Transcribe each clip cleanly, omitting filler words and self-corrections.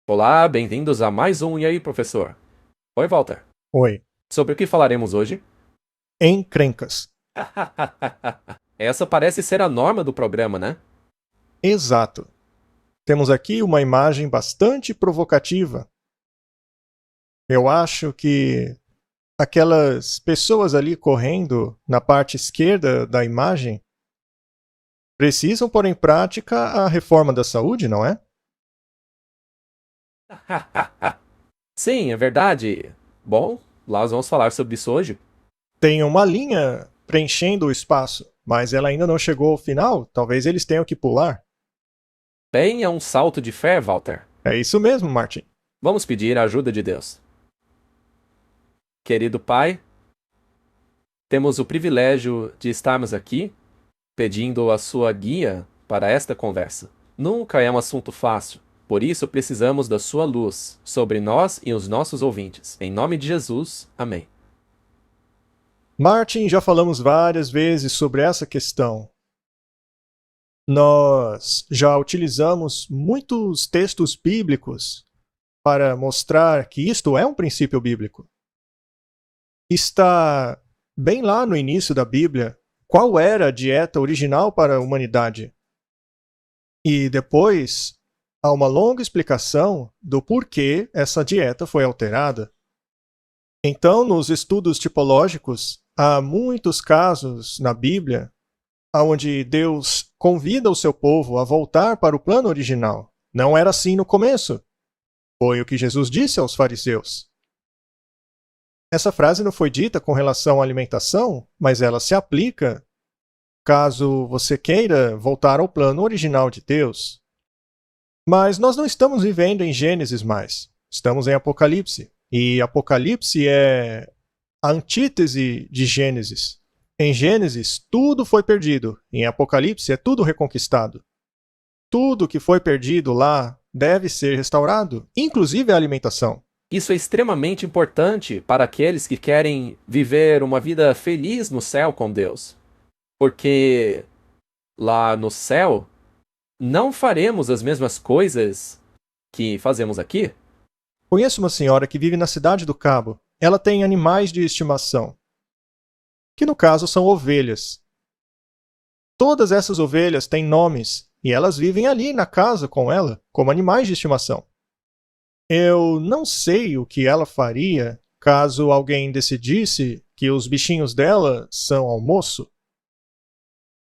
Olá, bem-vindos a mais um E aí, professor? Oi, Walter. Oi. Sobre o que falaremos hoje? Encrencas. Essa parece ser a norma do programa, né? Exato. Temos aqui uma imagem bastante provocativa. Eu acho que aquelas pessoas ali correndo na parte esquerda da imagem precisam pôr em prática a reforma da saúde, não é? Sim, é verdade. Bom, nós vamos falar sobre isso hoje. Tem uma linha preenchendo o espaço, mas ela ainda não chegou ao final. Talvez eles tenham que pular. Bem, é um salto de fé, Walter. É isso mesmo, Martin. Vamos pedir a ajuda de Deus. Querido Pai, temos o privilégio de estarmos aqui pedindo a sua guia para esta conversa. Nunca é um assunto fácil, por isso precisamos da sua luz sobre nós e os nossos ouvintes. Em nome de Jesus, amém. Martin, já falamos várias vezes sobre essa questão. Nós já utilizamos muitos textos bíblicos para mostrar que isto é um princípio bíblico. Está bem lá no início da Bíblia qual era a dieta original para a humanidade. E depois há uma longa explicação do porquê essa dieta foi alterada. Então, nos estudos tipológicos, há muitos casos na Bíblia onde Deus convida o seu povo a voltar para o plano original. Não era assim no começo. Foi o que Jesus disse aos fariseus. Essa frase não foi dita com relação à alimentação, mas ela se aplica caso você queira voltar ao plano original de Deus. Mas nós não estamos vivendo em Gênesis mais. Estamos em Apocalipse. E Apocalipse é a antítese de Gênesis. Em Gênesis, tudo foi perdido. Em Apocalipse, é tudo reconquistado. Tudo que foi perdido lá deve ser restaurado, inclusive a alimentação. Isso é extremamente importante para aqueles que querem viver uma vida feliz no céu com Deus. Porque lá no céu, não faremos as mesmas coisas que fazemos aqui. Conheço uma senhora que vive na cidade do Cabo. Ela tem animais de estimação, que no caso são ovelhas. Todas essas ovelhas têm nomes e elas vivem ali na casa com ela, como animais de estimação. Eu não sei o que ela faria caso alguém decidisse que os bichinhos dela são almoço.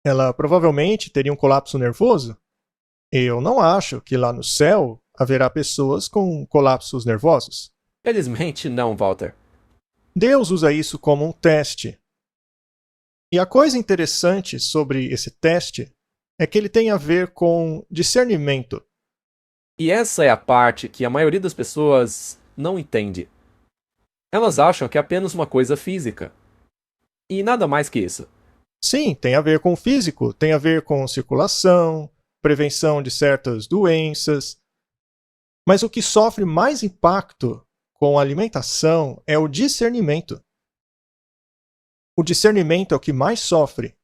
Ela provavelmente teria um colapso nervoso. Eu não acho que lá no céu haverá pessoas com colapsos nervosos. Felizmente não, Walter. Deus usa isso como um teste. E a coisa interessante sobre esse teste é que ele tem a ver com discernimento. E essa é a parte que a maioria das pessoas não entende. Elas acham que é apenas uma coisa física. E nada mais que isso. Sim, tem a ver com o físico, tem a ver com circulação, prevenção de certas doenças. Mas o que sofre mais impacto com a alimentação é o discernimento. O discernimento é o que mais sofre.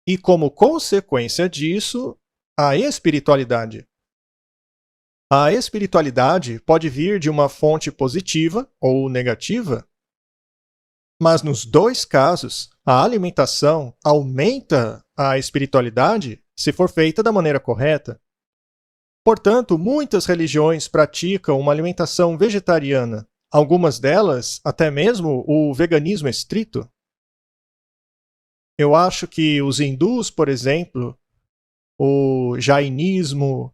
E como consequência disso, a espiritualidade. A espiritualidade pode vir de uma fonte positiva ou negativa, mas nos dois casos, a alimentação aumenta a espiritualidade se for feita da maneira correta. Portanto, muitas religiões praticam uma alimentação vegetariana, algumas delas até mesmo o veganismo estrito. Eu acho que os hindus, por exemplo, o jainismo,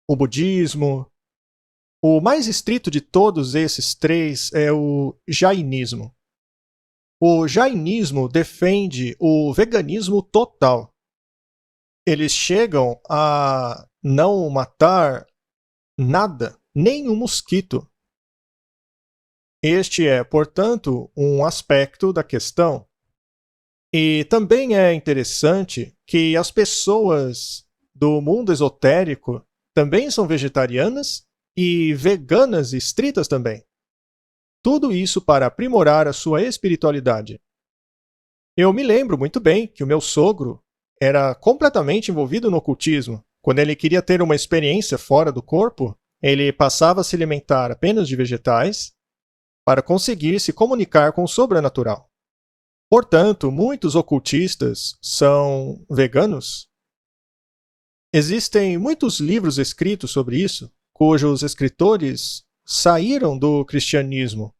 o budismo, o mais estrito de todos esses três é o jainismo. O jainismo defende o veganismo total. Eles chegam a não matar nada, nem um mosquito. Este é, portanto, um aspecto da questão. E também é interessante que as pessoas do mundo esotérico também são vegetarianas e veganas estritas também. Tudo isso para aprimorar a sua espiritualidade. Eu me lembro muito bem que o meu sogro era completamente envolvido no ocultismo. Quando ele queria ter uma experiência fora do corpo, ele passava a se alimentar apenas de vegetais para conseguir se comunicar com o sobrenatural. Portanto, muitos ocultistas são veganos. Existem muitos livros escritos sobre isso, cujos escritores saíram do cristianismo.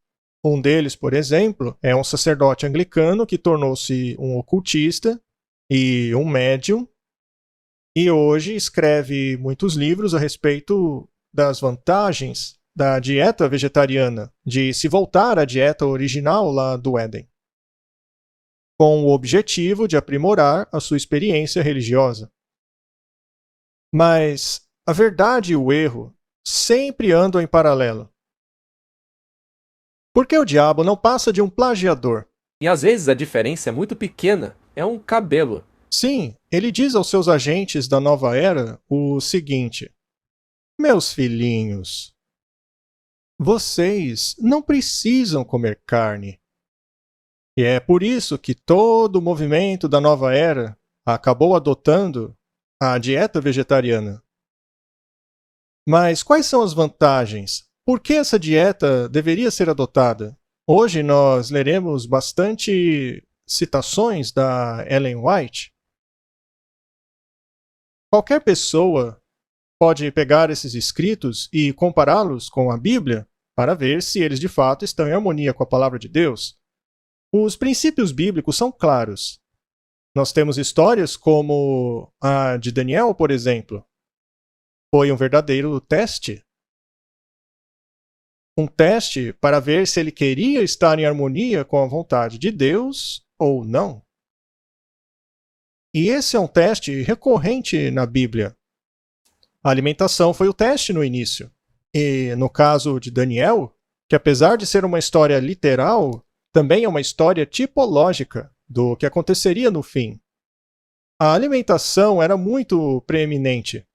Um deles, por exemplo, é um sacerdote anglicano que tornou-se um ocultista e um médium, e hoje escreve muitos livros a respeito das vantagens da dieta vegetariana, de se voltar à dieta original lá do Éden, com o objetivo de aprimorar a sua experiência religiosa. Mas a verdade e o erro sempre andam em paralelo. Por que o diabo não passa de um plagiador? E às vezes a diferença é muito pequena, é um cabelo. Sim, ele diz aos seus agentes da nova era o seguinte: meus filhinhos, vocês não precisam comer carne. E é por isso que todo o movimento da nova era acabou adotando a dieta vegetariana. Mas quais são as vantagens? Por que essa dieta deveria ser adotada? Hoje nós leremos bastante citações da Ellen White. Qualquer pessoa pode pegar esses escritos e compará-los com a Bíblia para ver se eles de fato estão em harmonia com a palavra de Deus. Os princípios bíblicos são claros. Nós temos histórias como a de Daniel, por exemplo. Foi um verdadeiro teste. Um teste para ver se ele queria estar em harmonia com a vontade de Deus ou não. E esse é um teste recorrente na Bíblia. A alimentação foi o teste no início. E no caso de Daniel, que apesar de ser uma história literal, também é uma história tipológica do que aconteceria no fim. A alimentação era muito preeminente.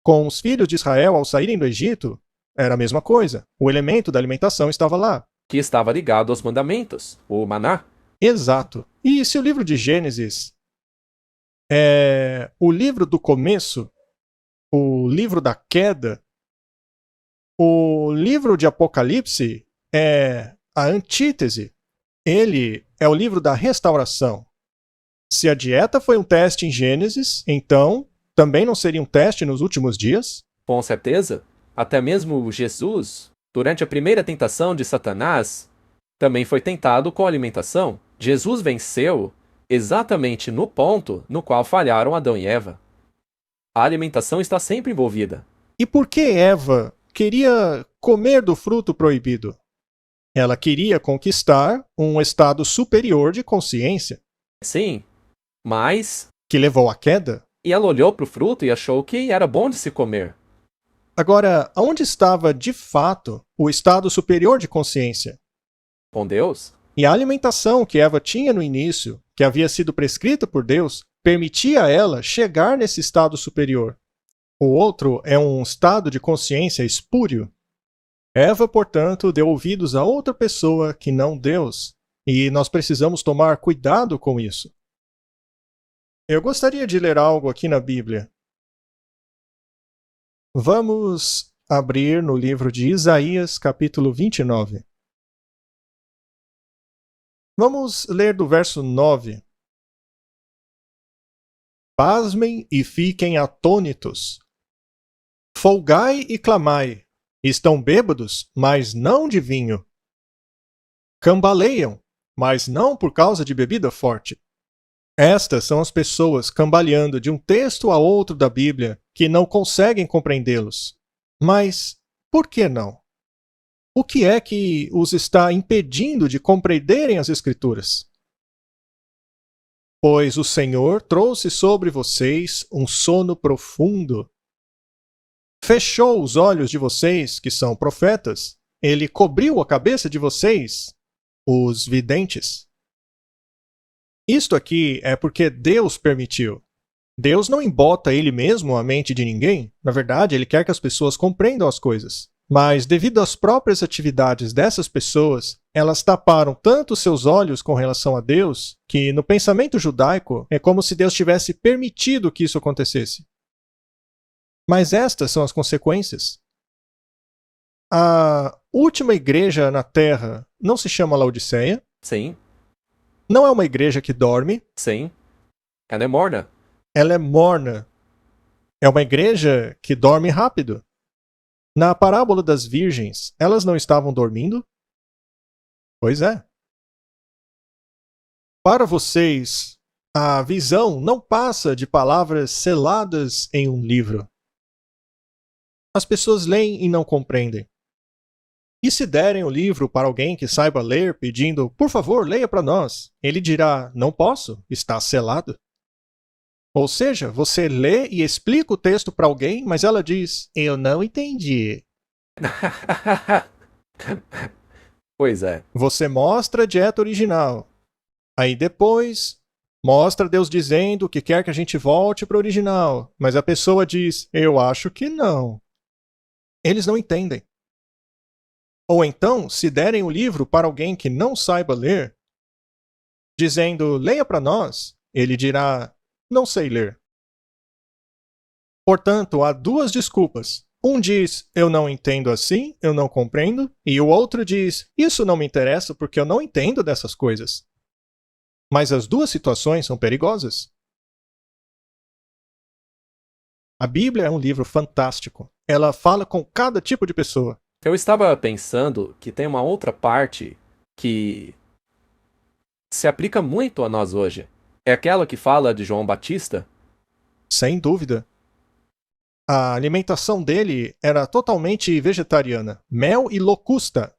Com os filhos de Israel ao saírem do Egito, era a mesma coisa. O elemento da alimentação estava lá. Que estava ligado aos mandamentos, o maná. Exato. E se o livro de Gênesis é o livro do começo, o livro da queda, o livro de Apocalipse é a antítese. Ele é o livro da restauração. Se a dieta foi um teste em Gênesis, então também não seria um teste nos últimos dias? Com certeza. Até mesmo Jesus, durante a primeira tentação de Satanás, também foi tentado com a alimentação. Jesus venceu exatamente no ponto no qual falharam Adão e Eva. A alimentação está sempre envolvida. E por que Eva queria comer do fruto proibido? Ela queria conquistar um estado superior de consciência. Sim, mas... Que levou à queda? E ela olhou para o fruto e achou que era bom de se comer. Agora, onde estava de fato o estado superior de consciência? Com Deus? E a alimentação que Eva tinha no início, que havia sido prescrita por Deus, permitia a ela chegar nesse estado superior. O outro é um estado de consciência espúrio. Eva, portanto, deu ouvidos a outra pessoa que não Deus, e nós precisamos tomar cuidado com isso. Eu gostaria de ler algo aqui na Bíblia. Vamos abrir no livro de Isaías, capítulo 29. Vamos ler do verso 9. Pasmem e fiquem atônitos. Folgai e clamai. Estão bêbados, mas não de vinho. Cambaleiam, mas não por causa de bebida forte. Estas são as pessoas cambaleando de um texto a outro da Bíblia que não conseguem compreendê-los. Mas por que não? O que é que os está impedindo de compreenderem as Escrituras? Pois o Senhor trouxe sobre vocês um sono profundo. Fechou os olhos de vocês, que são profetas. Ele cobriu a cabeça de vocês, os videntes. Isto aqui é porque Deus permitiu. Deus não embota ele mesmo a mente de ninguém. Na verdade, ele quer que as pessoas compreendam as coisas. Mas, devido às próprias atividades dessas pessoas, elas taparam tanto seus olhos com relação a Deus, que no pensamento judaico é como se Deus tivesse permitido que isso acontecesse. Mas estas são as consequências. A última igreja na Terra não se chama Laodiceia. Sim, Não é uma igreja que dorme. sim. Ela é morna. Ela é morna. É uma igreja que dorme rápido. Na parábola das virgens, elas não estavam dormindo? Pois é. Para vocês, a visão não passa de palavras seladas em um livro. As pessoas leem e não compreendem. E se derem o livro para alguém que saiba ler, pedindo, por favor, leia para nós, ele dirá, não posso, está selado. Ou seja, você lê e explica o texto para alguém, mas ela diz, eu não entendi. Pois é. Você mostra a dieta original. Aí depois, mostra Deus dizendo que quer que a gente volte para o original, mas a pessoa diz, eu acho que não. Eles não entendem. Ou então, se derem o livro para alguém que não saiba ler, dizendo, leia para nós, ele dirá, não sei ler. Portanto, há duas desculpas. Um diz, eu não entendo assim, eu não compreendo, e o outro diz, isso não me interessa porque eu não entendo dessas coisas. Mas as duas situações são perigosas. A Bíblia é um livro fantástico. Ela fala com cada tipo de pessoa. Eu estava pensando que tem uma outra parte que se aplica muito a nós hoje. É aquela que fala de João Batista. Sem dúvida. A alimentação dele era totalmente vegetariana. Mel e locusta.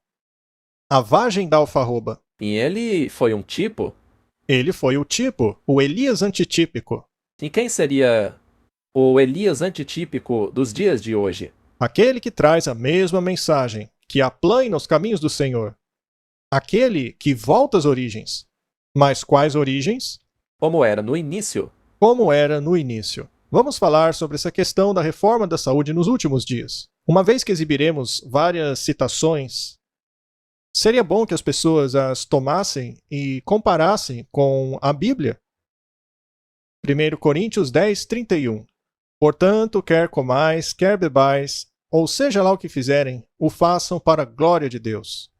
A vagem da alfarroba. E ele foi um tipo. Ele foi o tipo, o Elias antitípico. E quem seria o Elias antitípico dos dias de hoje? Aquele que traz a mesma mensagem, que aplana os caminhos do Senhor. Aquele que volta às origens. Mas quais origens? Como era no início. Como era no início. Vamos falar sobre essa questão da reforma da saúde nos últimos dias. Uma vez que exibiremos várias citações, seria bom que as pessoas as tomassem e comparassem com a Bíblia. 1 Coríntios 10, 31. Portanto, quer comais, quer bebais, ou seja lá o que fizerem, o façam para a glória de Deus.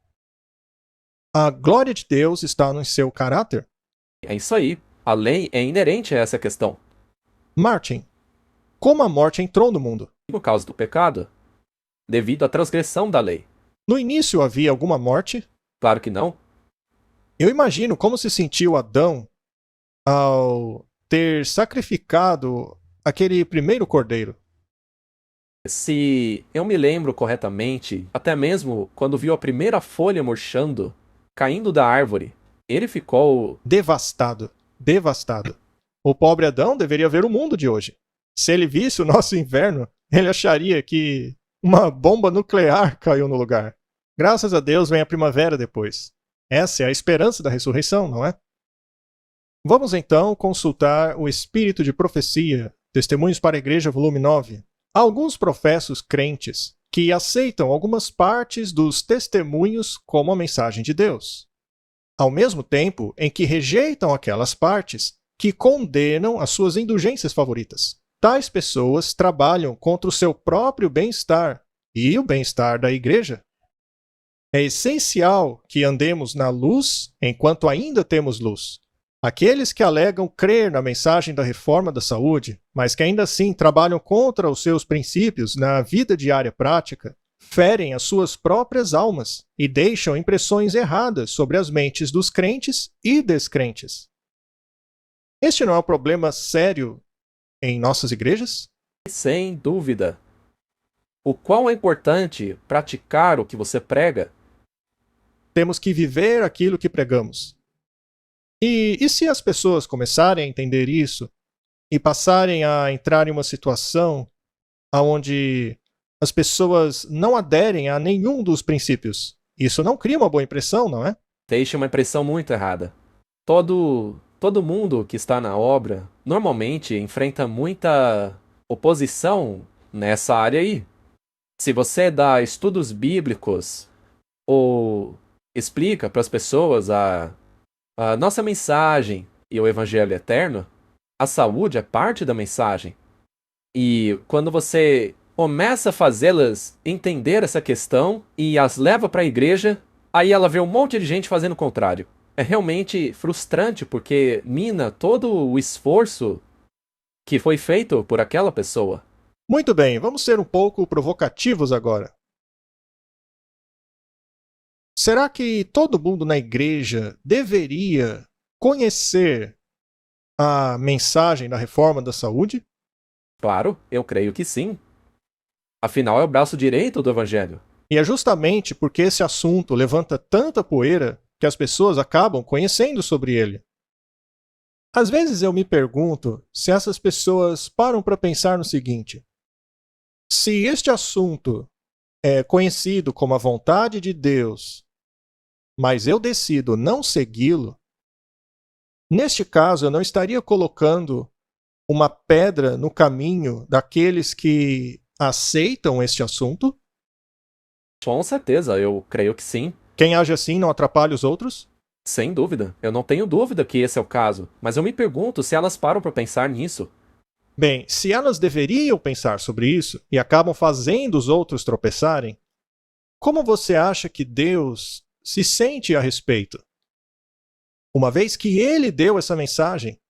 A glória de Deus está no seu caráter. É isso aí. A lei é inerente a essa questão. Martin, como a morte entrou no mundo? Por causa do pecado. Devido à transgressão da lei. No início havia alguma morte? Claro que não. Eu imagino como se sentiu Adão ao ter sacrificado aquele primeiro cordeiro. Se eu me lembro corretamente, até mesmo quando viu a primeira folha murchando, caindo da árvore, ele ficou Devastado. Devastado. O pobre Adão deveria ver o mundo de hoje. Se ele visse o nosso inverno, ele acharia que uma bomba nuclear caiu no lugar. Graças a Deus vem a primavera depois. Essa é a esperança da ressurreição, não é? Vamos então consultar o Espírito de Profecia, Testemunhos para a Igreja, volume 9. Há alguns professos crentes que aceitam algumas partes dos testemunhos como a mensagem de Deus, ao mesmo tempo em que rejeitam aquelas partes que condenam as suas indulgências favoritas. Tais pessoas trabalham contra o seu próprio bem-estar e o bem-estar da igreja. É essencial que andemos na luz enquanto ainda temos luz. Aqueles que alegam crer na mensagem da reforma da saúde, mas que ainda assim trabalham contra os seus princípios na vida diária prática, ferem as suas próprias almas e deixam impressões erradas sobre as mentes dos crentes e descrentes. Este não é um problema sério em nossas igrejas? sem dúvida. O quão é importante praticar o que você prega. Temos que viver aquilo que pregamos. E se as pessoas começarem a entender isso e passarem a entrar em uma situação onde as pessoas não aderem a nenhum dos princípios? Isso não cria uma boa impressão, não é? Deixa uma impressão muito errada. Todo mundo que está na obra normalmente enfrenta muita oposição nessa área aí. Se você dá estudos bíblicos ou explica para as pessoas a nossa mensagem e o evangelho eterno, a saúde é parte da mensagem. E quando você começa a fazê-las entender essa questão e as leva para a igreja, aí ela vê um monte de gente fazendo o contrário. É realmente frustrante porque mina todo o esforço que foi feito por aquela pessoa. Muito bem, vamos ser um pouco provocativos agora. Será que todo mundo na igreja deveria conhecer a mensagem da reforma da saúde? Claro, eu creio que sim. Afinal, é o braço direito do evangelho. E é justamente porque esse assunto levanta tanta poeira que as pessoas acabam conhecendo sobre ele. Às vezes eu me pergunto se essas pessoas param para pensar no seguinte: se este assunto é conhecido como a vontade de Deus, mas eu decido não segui-lo, neste caso eu não estaria colocando uma pedra no caminho daqueles que aceitam este assunto? Com certeza, eu creio que sim. Quem age assim não atrapalha os outros? Sem dúvida. Eu não tenho dúvida que esse é o caso, mas eu me pergunto se elas param para pensar nisso. Bem, se elas deveriam pensar sobre isso e acabam fazendo os outros tropeçarem, como você acha que Deus se sente a respeito? Uma vez que ele deu essa mensagem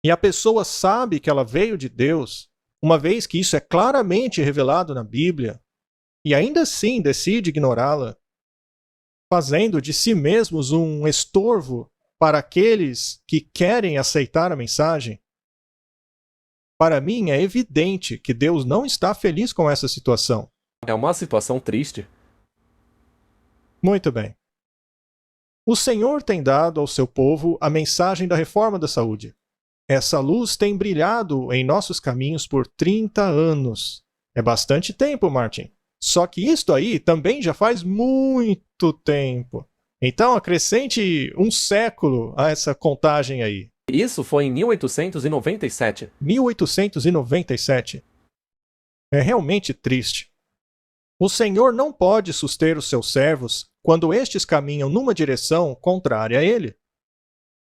e a pessoa sabe que ela veio de Deus, uma vez que isso é claramente revelado na Bíblia, e ainda assim decide ignorá-la, fazendo de si mesmos um estorvo para aqueles que querem aceitar a mensagem, para mim é evidente que Deus não está feliz com essa situação. É uma situação triste. Muito bem. O Senhor tem dado ao seu povo a mensagem da reforma da saúde. Essa luz tem brilhado em nossos caminhos por 30 anos. É bastante tempo, Martin. Só que isto aí também já faz muito tempo. Então acrescente um século a essa contagem aí. Isso foi em 1897. 1897. É realmente triste. O Senhor não pode suster os seus servos quando estes caminham numa direção contrária a ele.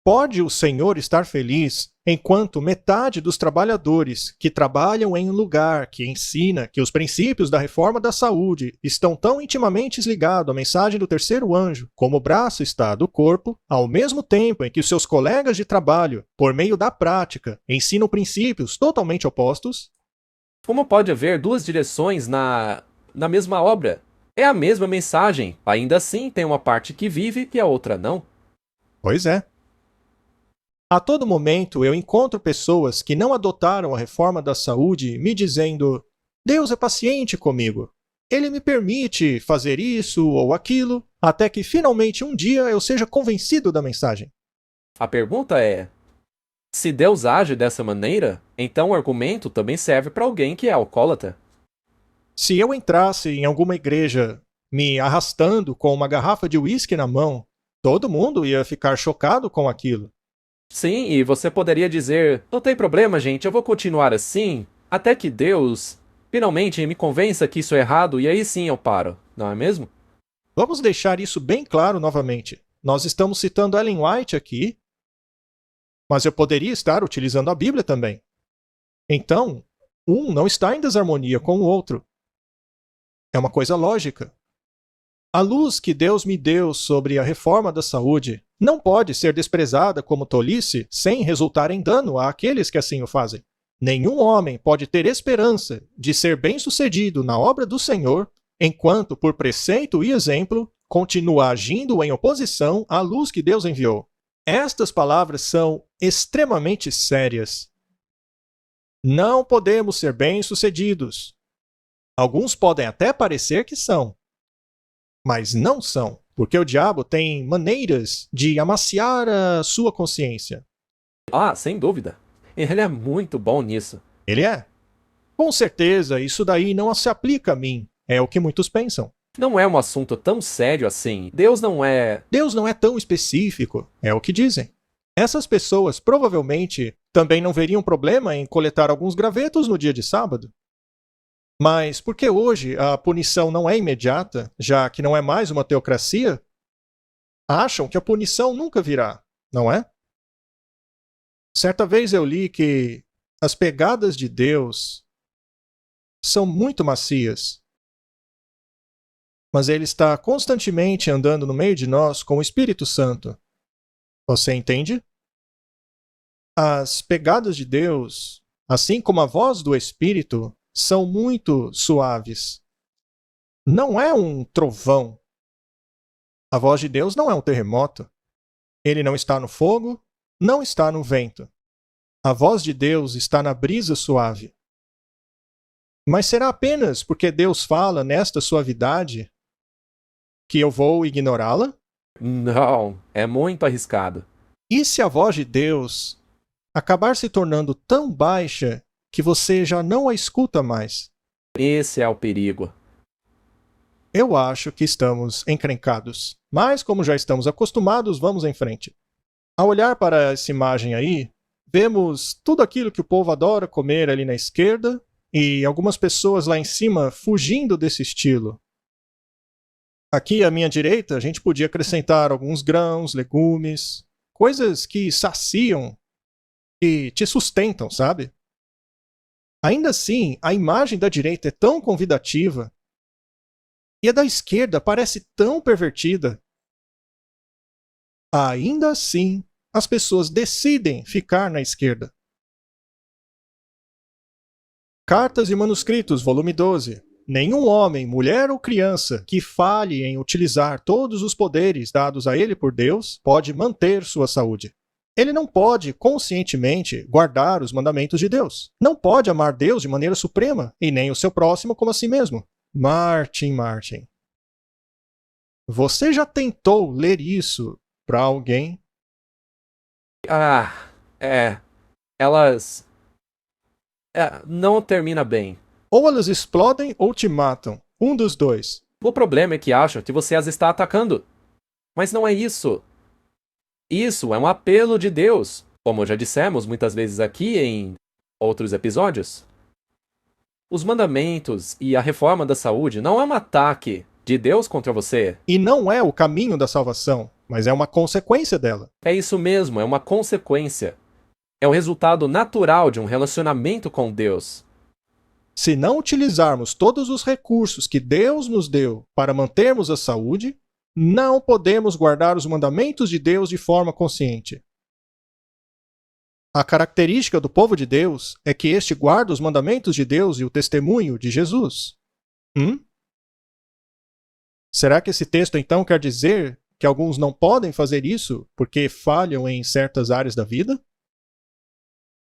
Pode o Senhor estar feliz enquanto metade dos trabalhadores que trabalham em um lugar que ensina que os princípios da reforma da saúde estão tão intimamente ligados à mensagem do terceiro anjo como o braço está do corpo, ao mesmo tempo em que os seus colegas de trabalho, por meio da prática, ensinam princípios totalmente opostos? Como pode haver duas direções na mesma obra? É a mesma mensagem. Ainda assim, tem uma parte que vive e a outra não. Pois é. A todo momento eu encontro pessoas que não adotaram a reforma da saúde me dizendo: Deus é paciente comigo. Ele me permite fazer isso ou aquilo, até que finalmente um dia eu seja convencido da mensagem. A pergunta é: se Deus age dessa maneira, então o argumento também serve para alguém que é alcoólatra. Se eu entrasse em alguma igreja me arrastando com uma garrafa de uísque na mão, todo mundo ia ficar chocado com aquilo. Sim, e você poderia dizer: não tem problema, gente, eu vou continuar assim, até que Deus finalmente me convença que isso é errado e aí sim eu paro, não é mesmo? Vamos deixar isso bem claro novamente. Nós estamos citando Ellen White aqui, mas eu poderia estar utilizando a Bíblia também. Então, um não está em desarmonia com o outro. É uma coisa lógica. A luz que Deus me deu sobre a reforma da saúde não pode ser desprezada como tolice sem resultar em dano àqueles que assim o fazem. Nenhum homem pode ter esperança de ser bem-sucedido na obra do Senhor enquanto, por preceito e exemplo, continua agindo em oposição à luz que Deus enviou. Estas palavras são extremamente sérias. Não podemos ser bem-sucedidos. Alguns podem até parecer que são, mas não são, porque o diabo tem maneiras de amaciar a sua consciência. Ah, sem dúvida. Ele é muito bom nisso. Ele é? Com certeza, isso daí não se aplica a mim. É o que muitos pensam. Não é um assunto tão sério assim. Deus não é tão específico, é o que dizem. Essas pessoas provavelmente também não veriam problema em coletar alguns gravetos no dia de sábado. Mas porque hoje a punição não é imediata, já que não é mais uma teocracia, acham que a punição nunca virá, não é? Certa vez eu li que as pegadas de Deus são muito macias. Mas ele está constantemente andando no meio de nós com o Espírito Santo. Você entende? As pegadas de Deus, assim como a voz do Espírito, são muito suaves. Não é um trovão. A voz de Deus não é um terremoto. Ele não está no fogo, não está no vento. A voz de Deus está na brisa suave. Mas será apenas porque Deus fala nesta suavidade que eu vou ignorá-la? Não, é muito arriscado. E se a voz de Deus acabar se tornando tão baixa que você já não a escuta mais? Esse é o perigo. Eu acho que estamos encrencados. Mas, como já estamos acostumados, vamos em frente. Ao olhar para essa imagem aí, vemos tudo aquilo que o povo adora comer ali na esquerda e algumas pessoas lá em cima fugindo desse estilo. Aqui à minha direita, a gente podia acrescentar alguns grãos, legumes, coisas que saciam, que te sustentam, sabe? Ainda assim, a imagem da direita é tão convidativa e a da esquerda parece tão pervertida. Ainda assim, as pessoas decidem ficar na esquerda. Cartas e Manuscritos, volume 12. Nenhum homem, mulher ou criança que falhe em utilizar todos os poderes dados a ele por Deus pode manter sua saúde. Ele não pode, conscientemente, guardar os mandamentos de Deus. Não pode amar Deus de maneira suprema, e nem o seu próximo como a si mesmo. Martin. Você já tentou ler isso para alguém? Elas. Não termina bem. Ou elas explodem ou te matam. Um dos dois. O problema é que acham que você as está atacando. Mas não é isso. Isso é um apelo de Deus, como já dissemos muitas vezes aqui em outros episódios. Os mandamentos e a reforma da saúde não é um ataque de Deus contra você. E não é o caminho da salvação, mas é uma consequência dela. É isso mesmo, é uma consequência. É o resultado natural de um relacionamento com Deus. Se não utilizarmos todos os recursos que Deus nos deu para mantermos a saúde, não podemos guardar os mandamentos de Deus de forma consciente. A característica do povo de Deus é que este guarda os mandamentos de Deus e o testemunho de Jesus. Será que esse texto então quer dizer que alguns não podem fazer isso porque falham em certas áreas da vida?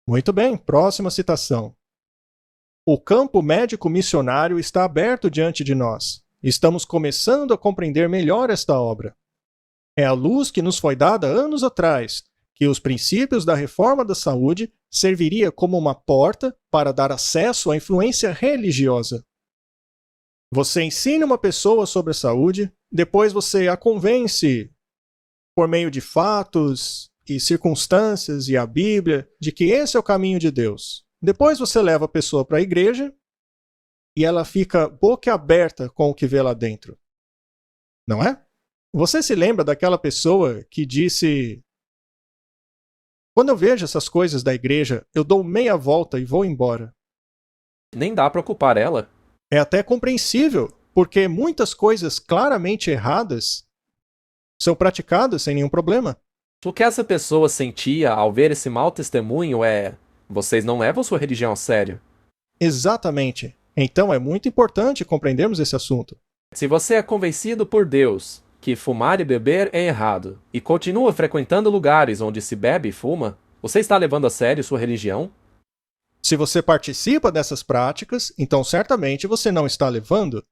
Muito bem, próxima citação. O campo médico missionário está aberto diante de nós. Estamos começando a compreender melhor esta obra. É a luz que nos foi dada anos atrás, que os princípios da reforma da saúde serviria como uma porta para dar acesso à influência religiosa. Você ensina uma pessoa sobre a saúde, depois você a convence por meio de fatos e circunstâncias e a Bíblia de que esse é o caminho de Deus. Depois você leva a pessoa para a igreja e ela fica boquiaberta com o que vê lá dentro. Não é? Você se lembra daquela pessoa que disse: quando eu vejo essas coisas da igreja, eu dou meia volta e vou embora. Nem dá para culpar ela. É até compreensível, porque muitas coisas claramente erradas são praticadas sem nenhum problema. O que essa pessoa sentia ao ver esse mau testemunho é: vocês não levam sua religião a sério. Exatamente. Então é muito importante compreendermos esse assunto. Se você é convencido por Deus que fumar e beber é errado, e continua frequentando lugares onde se bebe e fuma, você está levando a sério sua religião? Se você participa dessas práticas, então certamente você não está levando.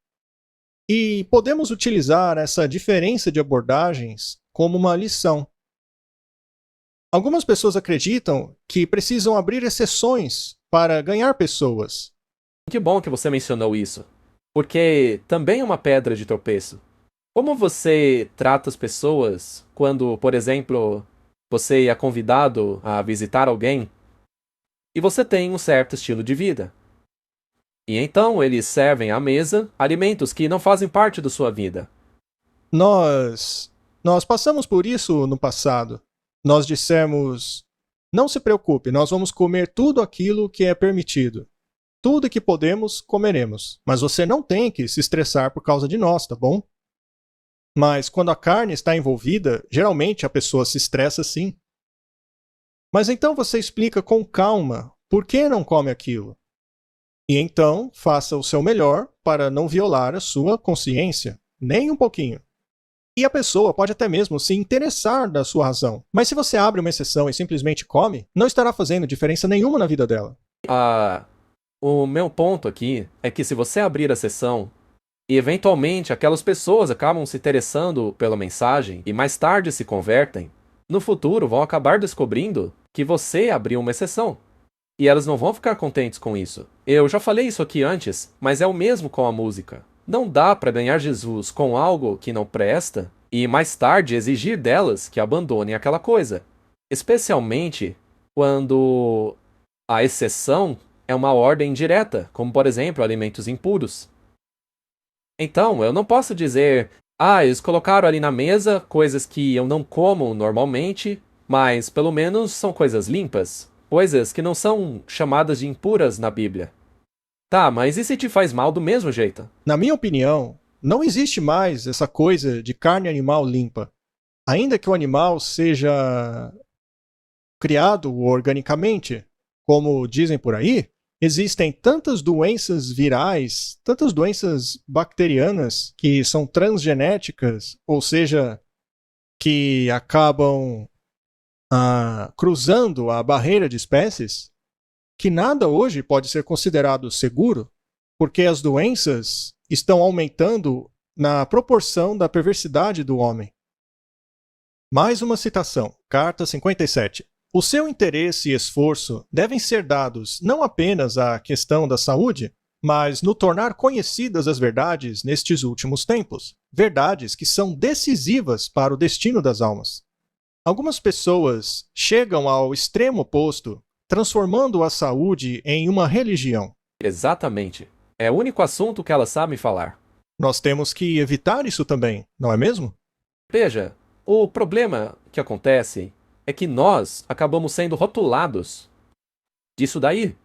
E podemos utilizar essa diferença de abordagens como uma lição. Algumas pessoas acreditam que precisam abrir exceções para ganhar pessoas. Que bom que você mencionou isso, porque também é uma pedra de tropeço. Como você trata as pessoas quando, por exemplo, você é convidado a visitar alguém e você tem um certo estilo de vida? E então eles servem à mesa alimentos que não fazem parte da sua vida. Nós passamos por isso no passado. Nós dissemos: não se preocupe, nós vamos comer tudo aquilo que é permitido. Tudo que podemos, comeremos. Mas você não tem que se estressar por causa de nós, tá bom? Mas quando a carne está envolvida, geralmente a pessoa se estressa sim. Mas então você explica com calma por que não come aquilo. E então faça o seu melhor para não violar a sua consciência, nem um pouquinho. E a pessoa pode até mesmo se interessar da sua razão. Mas se você abre uma exceção e simplesmente come, não estará fazendo diferença nenhuma na vida dela. O meu ponto aqui é que se você abrir a sessão e eventualmente aquelas pessoas acabam se interessando pela mensagem e mais tarde se convertem, no futuro vão acabar descobrindo que você abriu uma exceção. E elas não vão ficar contentes com isso. Eu já falei isso aqui antes, mas é o mesmo com a música. Não dá para ganhar Jesus com algo que não presta e mais tarde exigir delas que abandonem aquela coisa. Especialmente quando a exceção é uma ordem direta, como por exemplo alimentos impuros. Então, eu não posso dizer, eles colocaram ali na mesa coisas que eu não como normalmente, mas pelo menos são coisas limpas. Coisas que não são chamadas de impuras na Bíblia. Tá, mas e se te faz mal do mesmo jeito? Na minha opinião, não existe mais essa coisa de carne animal limpa. Ainda que o animal seja criado organicamente, como dizem por aí, existem tantas doenças virais, tantas doenças bacterianas que são transgenéticas, ou seja, que acabam cruzando a barreira de espécies, que nada hoje pode ser considerado seguro, porque as doenças estão aumentando na proporção da perversidade do homem. Mais uma citação, Carta 57. O seu interesse e esforço devem ser dados não apenas à questão da saúde, mas no tornar conhecidas as verdades nestes últimos tempos, verdades que são decisivas para o destino das almas. Algumas pessoas chegam ao extremo oposto, transformando a saúde em uma religião. Exatamente. É o único assunto que elas sabem falar. Nós temos que evitar isso também, não é mesmo? Veja, o problema que acontece é que nós acabamos sendo rotulados disso daí.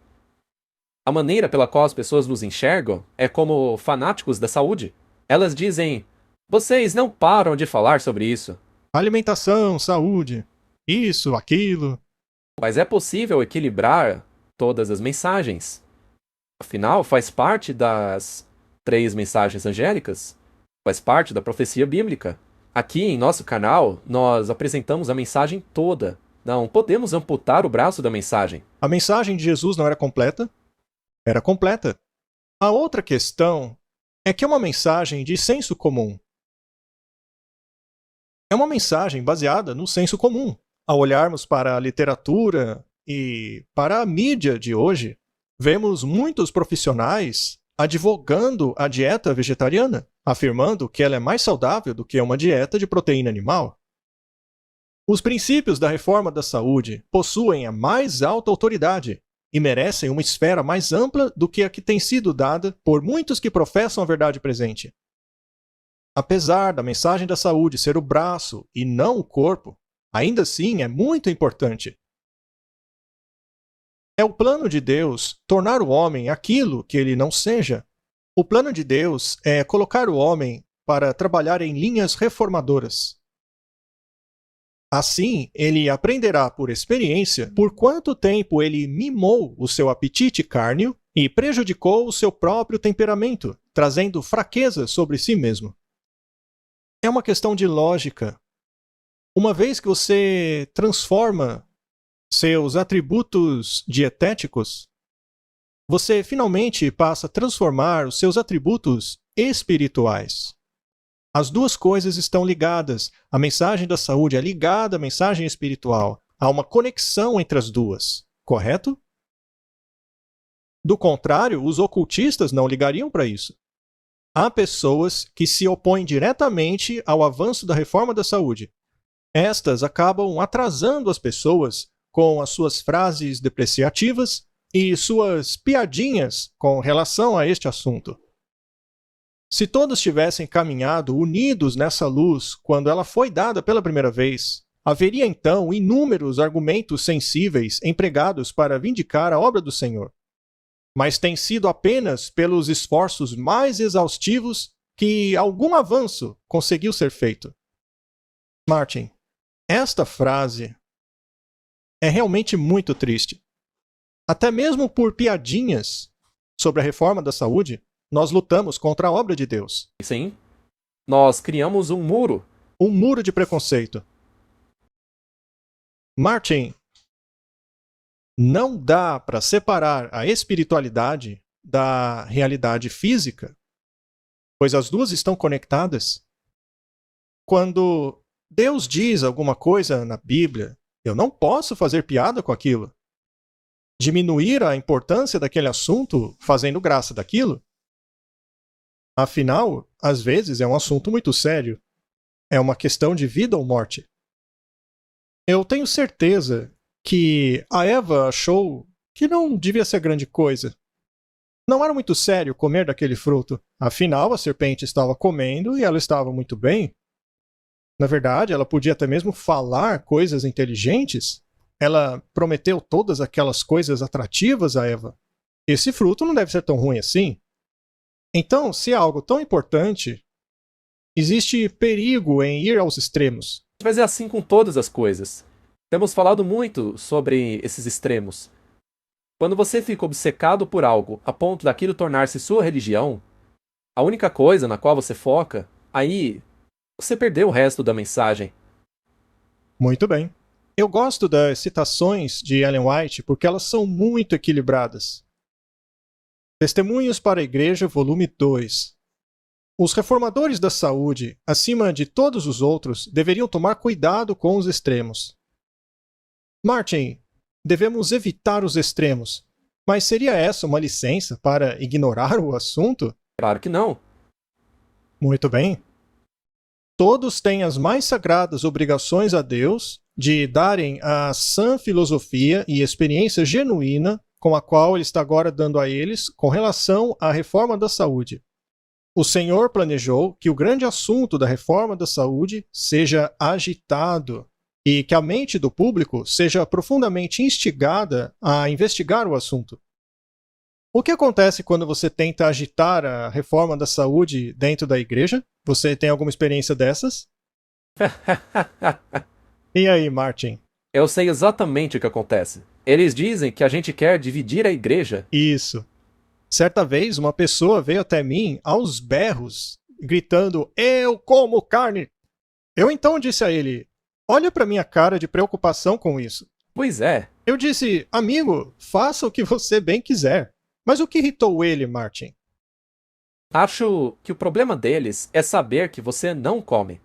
A maneira pela qual as pessoas nos enxergam é como fanáticos da saúde. Elas dizem, vocês não param de falar sobre isso. Alimentação, saúde, isso, aquilo. Mas é possível equilibrar todas as mensagens. Afinal, faz parte das 3 mensagens angélicas. Faz parte da profecia bíblica. Aqui em nosso canal, nós apresentamos a mensagem toda. Não podemos amputar o braço da mensagem. A mensagem de Jesus não era completa? Era completa. A outra questão é que é uma mensagem de senso comum. É uma mensagem baseada no senso comum. Ao olharmos para a literatura e para a mídia de hoje, vemos muitos profissionais advogando a dieta vegetariana, afirmando que ela é mais saudável do que uma dieta de proteína animal. Os princípios da reforma da saúde possuem a mais alta autoridade e merecem uma esfera mais ampla do que a que tem sido dada por muitos que professam a verdade presente. Apesar da mensagem da saúde ser o braço e não o corpo, ainda assim é muito importante. É o plano de Deus tornar o homem aquilo que ele não seja. O plano de Deus é colocar o homem para trabalhar em linhas reformadoras. Assim, ele aprenderá por experiência por quanto tempo ele mimou o seu apetite cárneo e prejudicou o seu próprio temperamento, trazendo fraqueza sobre si mesmo. É uma questão de lógica. Uma vez que você transforma seus atributos dietéticos, você finalmente passa a transformar os seus atributos espirituais. As duas coisas estão ligadas. A mensagem da saúde é ligada à mensagem espiritual. Há uma conexão entre as duas, correto? Do contrário, os ocultistas não ligariam para isso. Há pessoas que se opõem diretamente ao avanço da reforma da saúde. Estas acabam atrasando as pessoas com as suas frases depreciativas e suas piadinhas com relação a este assunto. Se todos tivessem caminhado unidos nessa luz quando ela foi dada pela primeira vez, haveria então inúmeros argumentos sensíveis empregados para vindicar a obra do Senhor. mas tem sido apenas pelos esforços mais exaustivos que algum avanço conseguiu ser feito. Martin, esta frase é realmente muito triste. Até mesmo por piadinhas sobre a reforma da saúde, nós lutamos contra a obra de Deus. Sim, nós criamos um muro. Um muro de preconceito. Martin, não dá para separar a espiritualidade da realidade física, pois as duas estão conectadas. Quando Deus diz alguma coisa na Bíblia, eu não posso fazer piada com aquilo. Diminuir a importância daquele assunto fazendo graça daquilo. Afinal, às vezes é um assunto muito sério. É uma questão de vida ou morte. Eu tenho certeza que a Eva achou que não devia ser grande coisa. Não era muito sério comer daquele fruto. Afinal, a serpente estava comendo e ela estava muito bem. Na verdade, ela podia até mesmo falar coisas inteligentes. Ela prometeu todas aquelas coisas atrativas a Eva. Esse fruto não deve ser tão ruim assim. Então, se é algo tão importante, existe perigo em ir aos extremos. Vai ser assim com todas as coisas. Temos falado muito sobre esses extremos. Quando você fica obcecado por algo a ponto daquilo tornar-se sua religião, a única coisa na qual você foca, aí você perdeu o resto da mensagem. Muito bem. Eu gosto das citações de Ellen White porque elas são muito equilibradas. Testemunhos para a Igreja, volume 2. Os reformadores da saúde, acima de todos os outros, deveriam tomar cuidado com os extremos. Martin, devemos evitar os extremos, mas seria essa uma licença para ignorar o assunto? Claro que não. Muito bem. Todos têm as mais sagradas obrigações a Deus de darem a sã filosofia e experiência genuína com a qual Ele está agora dando a eles com relação à reforma da saúde. O Senhor planejou que o grande assunto da reforma da saúde seja agitado e que a mente do público seja profundamente instigada a investigar o assunto. O que acontece quando você tenta agitar a reforma da saúde dentro da igreja? Você tem alguma experiência dessas? E aí, Martin? Eu sei exatamente o que acontece. Eles dizem que a gente quer dividir a igreja. Isso. Certa vez, uma pessoa veio até mim aos berros, gritando, eu como carne. Eu então disse a ele, olha para minha cara de preocupação com isso. Pois é. Eu disse, amigo, faça o que você bem quiser. Mas o que irritou ele, Martin? Acho que o problema deles é saber que você não come.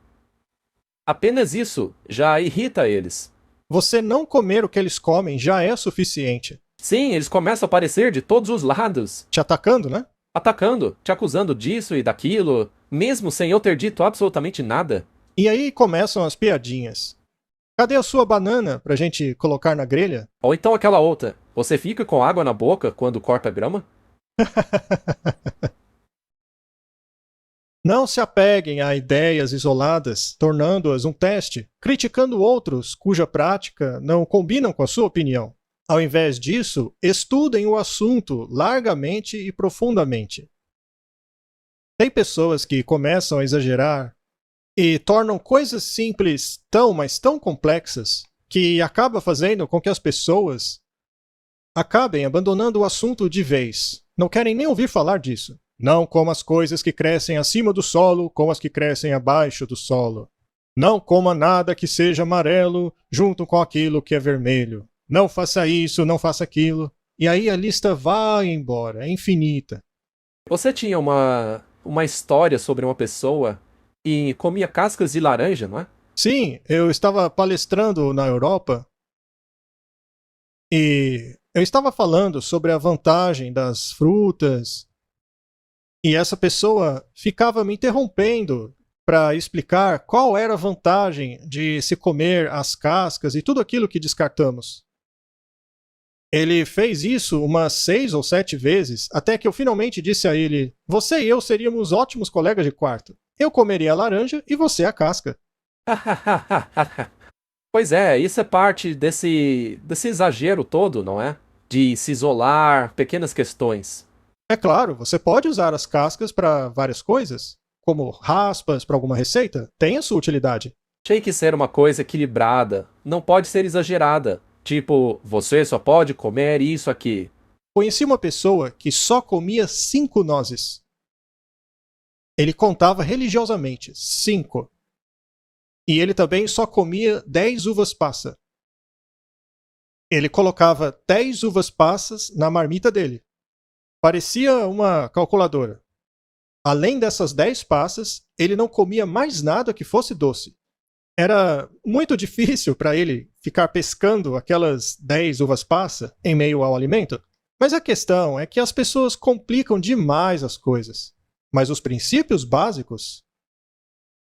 Apenas isso já irrita eles. Você não comer o que eles comem já é suficiente. Sim, eles começam a aparecer de todos os lados. Te atacando, né? Atacando, te acusando disso e daquilo, mesmo sem eu ter dito absolutamente nada. E aí começam as piadinhas. Cadê a sua banana pra gente colocar na grelha? Ou então aquela outra, você fica com água na boca quando corta a grama? Não se apeguem a ideias isoladas, tornando-as um teste, criticando outros cuja prática não combinam com a sua opinião. Ao invés disso, estudem o assunto largamente e profundamente. Tem pessoas que começam a exagerar e tornam coisas simples tão, mas tão complexas que acaba fazendo com que as pessoas acabem abandonando o assunto de vez. Não querem nem ouvir falar disso. Não coma as coisas que crescem acima do solo, como as que crescem abaixo do solo. Não coma nada que seja amarelo junto com aquilo que é vermelho. Não faça isso, não faça aquilo. E aí a lista vai embora, é infinita. Você tinha uma história sobre uma pessoa e comia cascas de laranja, não é? Sim, eu estava palestrando na Europa e eu estava falando sobre a vantagem das frutas e essa pessoa ficava me interrompendo para explicar qual era a vantagem de se comer as cascas e tudo aquilo que descartamos. Ele fez isso umas 6 ou 7 vezes, até que eu finalmente disse a ele, você e eu seríamos ótimos colegas de quarto. Eu comeria a laranja e você a casca. Pois é, isso é parte desse exagero todo, não é? de se isolar, pequenas questões. É claro, você pode usar as cascas para várias coisas, como raspas para alguma receita, tem a sua utilidade. Shake ser uma coisa equilibrada, não pode ser exagerada. Tipo, você só pode comer isso aqui. Conheci uma pessoa que só comia 5 nozes. Ele contava religiosamente, 5. E ele também só comia 10 uvas passa. Ele colocava 10 uvas passas na marmita dele. Parecia uma calculadora. Além dessas 10 passas, ele não comia mais nada que fosse doce. Era muito difícil para ele ficar pescando aquelas 10 uvas passa em meio ao alimento. Mas a questão é que as pessoas complicam demais as coisas. Mas os princípios básicos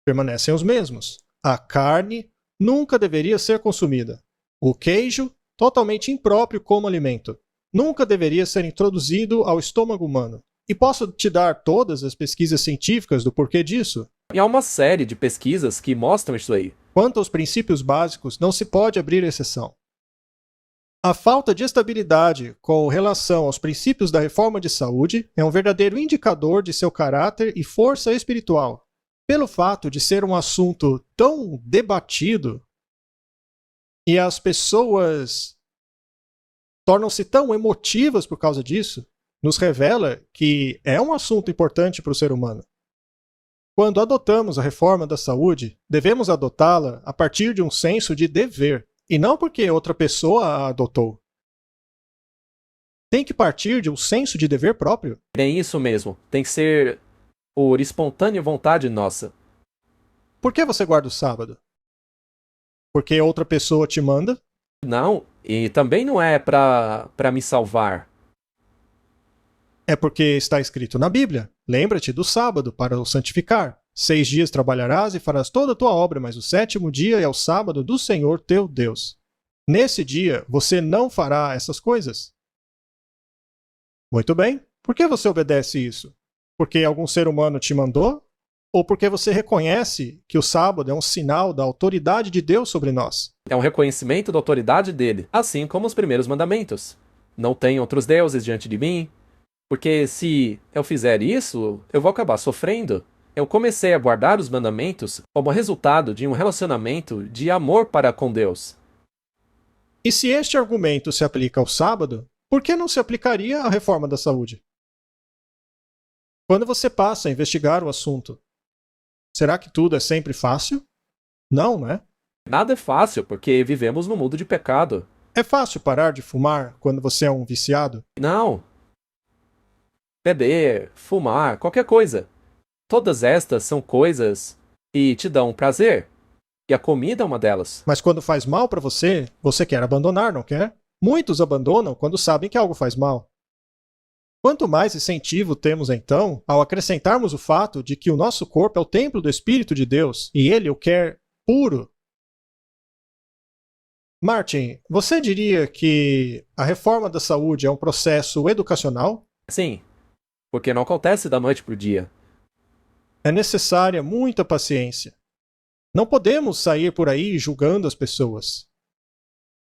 permanecem os mesmos. A carne nunca deveria ser consumida. O queijo, totalmente impróprio como alimento, nunca deveria ser introduzido ao estômago humano. E posso te dar todas as pesquisas científicas do porquê disso? E há uma série de pesquisas que mostram isso aí. Quanto aos princípios básicos, não se pode abrir exceção. A falta de estabilidade com relação aos princípios da reforma de saúde é um verdadeiro indicador de seu caráter e força espiritual. Pelo fato de ser um assunto tão debatido e as pessoas tornam-se tão emotivas por causa disso, nos revela que é um assunto importante para o ser humano. Quando adotamos a reforma da saúde, devemos adotá-la a partir de um senso de dever, e não porque outra pessoa a adotou. Tem que partir de um senso de dever próprio. É isso mesmo, tem que ser por espontânea vontade nossa. Por que você guarda o sábado? Porque outra pessoa te manda? Não, e também não é para me salvar. É porque está escrito na Bíblia. Lembra-te do sábado para o santificar. 6 dias trabalharás e farás toda a tua obra, mas o 7º dia é o sábado do Senhor teu Deus. Nesse dia você não fará essas coisas. Muito bem. Por que você obedece isso? Porque algum ser humano te mandou? Ou porque você reconhece que o sábado é um sinal da autoridade de Deus sobre nós? É um reconhecimento da autoridade dele, assim como os primeiros mandamentos. Não tem outros deuses diante de mim. Porque se eu fizer isso, eu vou acabar sofrendo. Eu comecei a guardar os mandamentos como resultado de um relacionamento de amor para com Deus. E se este argumento se aplica ao sábado, por que não se aplicaria à reforma da saúde? Quando você passa a investigar o assunto, será que tudo é sempre fácil? Não, né? Nada é fácil porque vivemos num mundo de pecado. É fácil parar de fumar quando você é um viciado? Não. Beber, fumar, qualquer coisa. Todas estas são coisas que te dão prazer. E a comida é uma delas. Mas quando faz mal para você, você quer abandonar, não quer? Muitos abandonam quando sabem que algo faz mal. Quanto mais incentivo temos então ao acrescentarmos o fato de que o nosso corpo é o templo do Espírito de Deus e ele o quer puro. Martin, você diria que a reforma da saúde é um processo educacional? Sim, porque não acontece da noite para o dia. É necessária muita paciência. Não podemos sair por aí julgando as pessoas,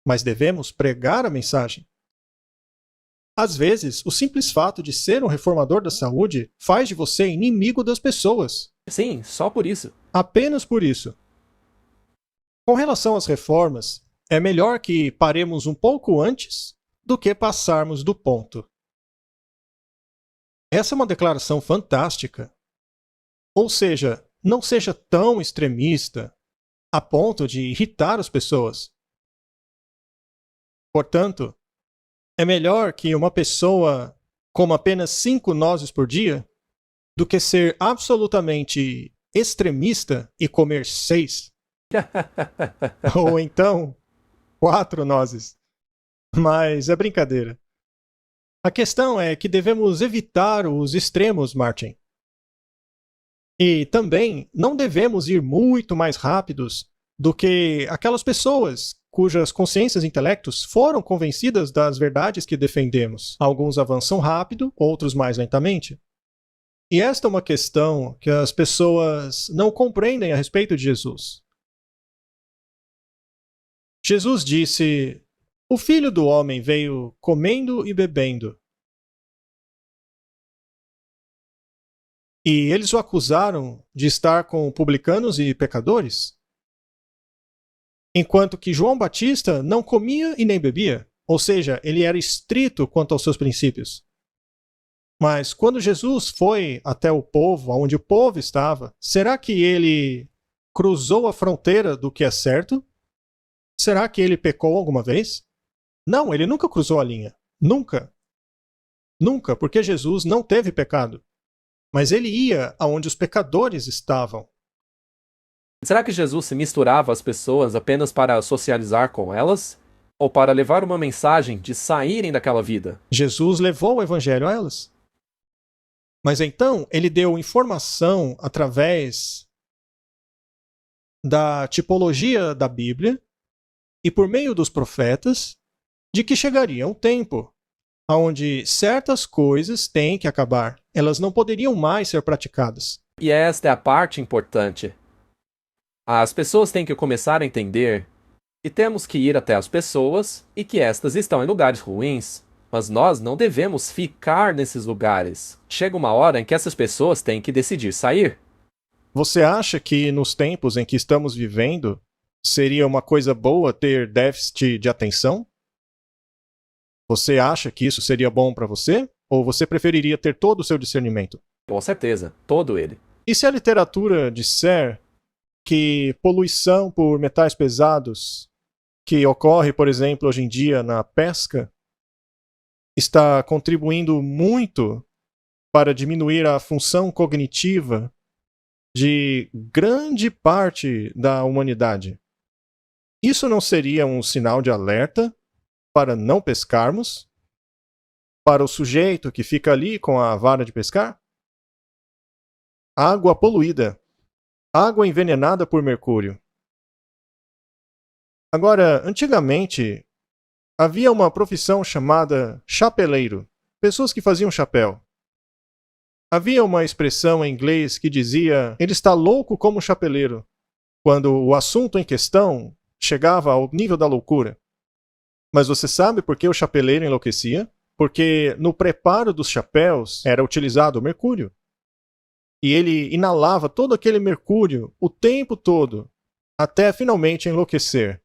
mas devemos pregar a mensagem. Às vezes, o simples fato de ser um reformador da saúde faz de você inimigo das pessoas. Sim, só por isso. Apenas por isso. Com relação às reformas, é melhor que paremos um pouco antes do que passarmos do ponto. Essa é uma declaração fantástica. Ou seja, não seja tão extremista a ponto de irritar as pessoas. Portanto, é melhor que uma pessoa coma apenas 5 nozes por dia do que ser absolutamente extremista e comer 6. Ou então 4 nozes. Mas é brincadeira. A questão é que devemos evitar os extremos, Martin. E também não devemos ir muito mais rápidos do que aquelas pessoas cujas consciências e intelectos foram convencidas das verdades que defendemos. Alguns avançam rápido, outros mais lentamente. E esta é uma questão que as pessoas não compreendem a respeito de Jesus. Jesus disse: O Filho do Homem veio comendo e bebendo. E eles o acusaram de estar com publicanos e pecadores? Enquanto que João Batista não comia e nem bebia. Ou seja, ele era estrito quanto aos seus princípios. Mas quando Jesus foi até o povo, onde o povo estava, será que ele cruzou a fronteira do que é certo? Será que ele pecou alguma vez? Não, ele nunca cruzou a linha. Nunca. Nunca, porque Jesus não teve pecado. Mas ele ia aonde os pecadores estavam. Será que Jesus se misturava às pessoas apenas para socializar com elas? Ou para levar uma mensagem de saírem daquela vida? Jesus levou o evangelho a elas. Mas então ele deu informação através da tipologia da Bíblia e por meio dos profetas de que chegaria um tempo onde certas coisas têm que acabar. Elas não poderiam mais ser praticadas. E esta é a parte importante. As pessoas têm que começar a entender que temos que ir até as pessoas e que estas estão em lugares ruins. Mas nós não devemos ficar nesses lugares. Chega uma hora em que essas pessoas têm que decidir sair. Você acha que nos tempos em que estamos vivendo seria uma coisa boa ter déficit de atenção? Você acha que isso seria bom para você? Ou você preferiria ter todo o seu discernimento? Com certeza, todo ele. E se a literatura disser que poluição por metais pesados, que ocorre, por exemplo, hoje em dia na pesca, está contribuindo muito para diminuir a função cognitiva de grande parte da humanidade? Isso não seria um sinal de alerta para não pescarmos? Para o sujeito que fica ali com a vara de pescar? Água poluída. Água envenenada por mercúrio. Agora, antigamente, havia uma profissão chamada chapeleiro. Pessoas que faziam chapéu. Havia uma expressão em inglês que dizia: ele está louco como chapeleiro, quando o assunto em questão chegava ao nível da loucura. Mas você sabe por que o chapeleiro enlouquecia? Porque no preparo dos chapéus era utilizado o mercúrio. E ele inalava todo aquele mercúrio o tempo todo, até finalmente enlouquecer.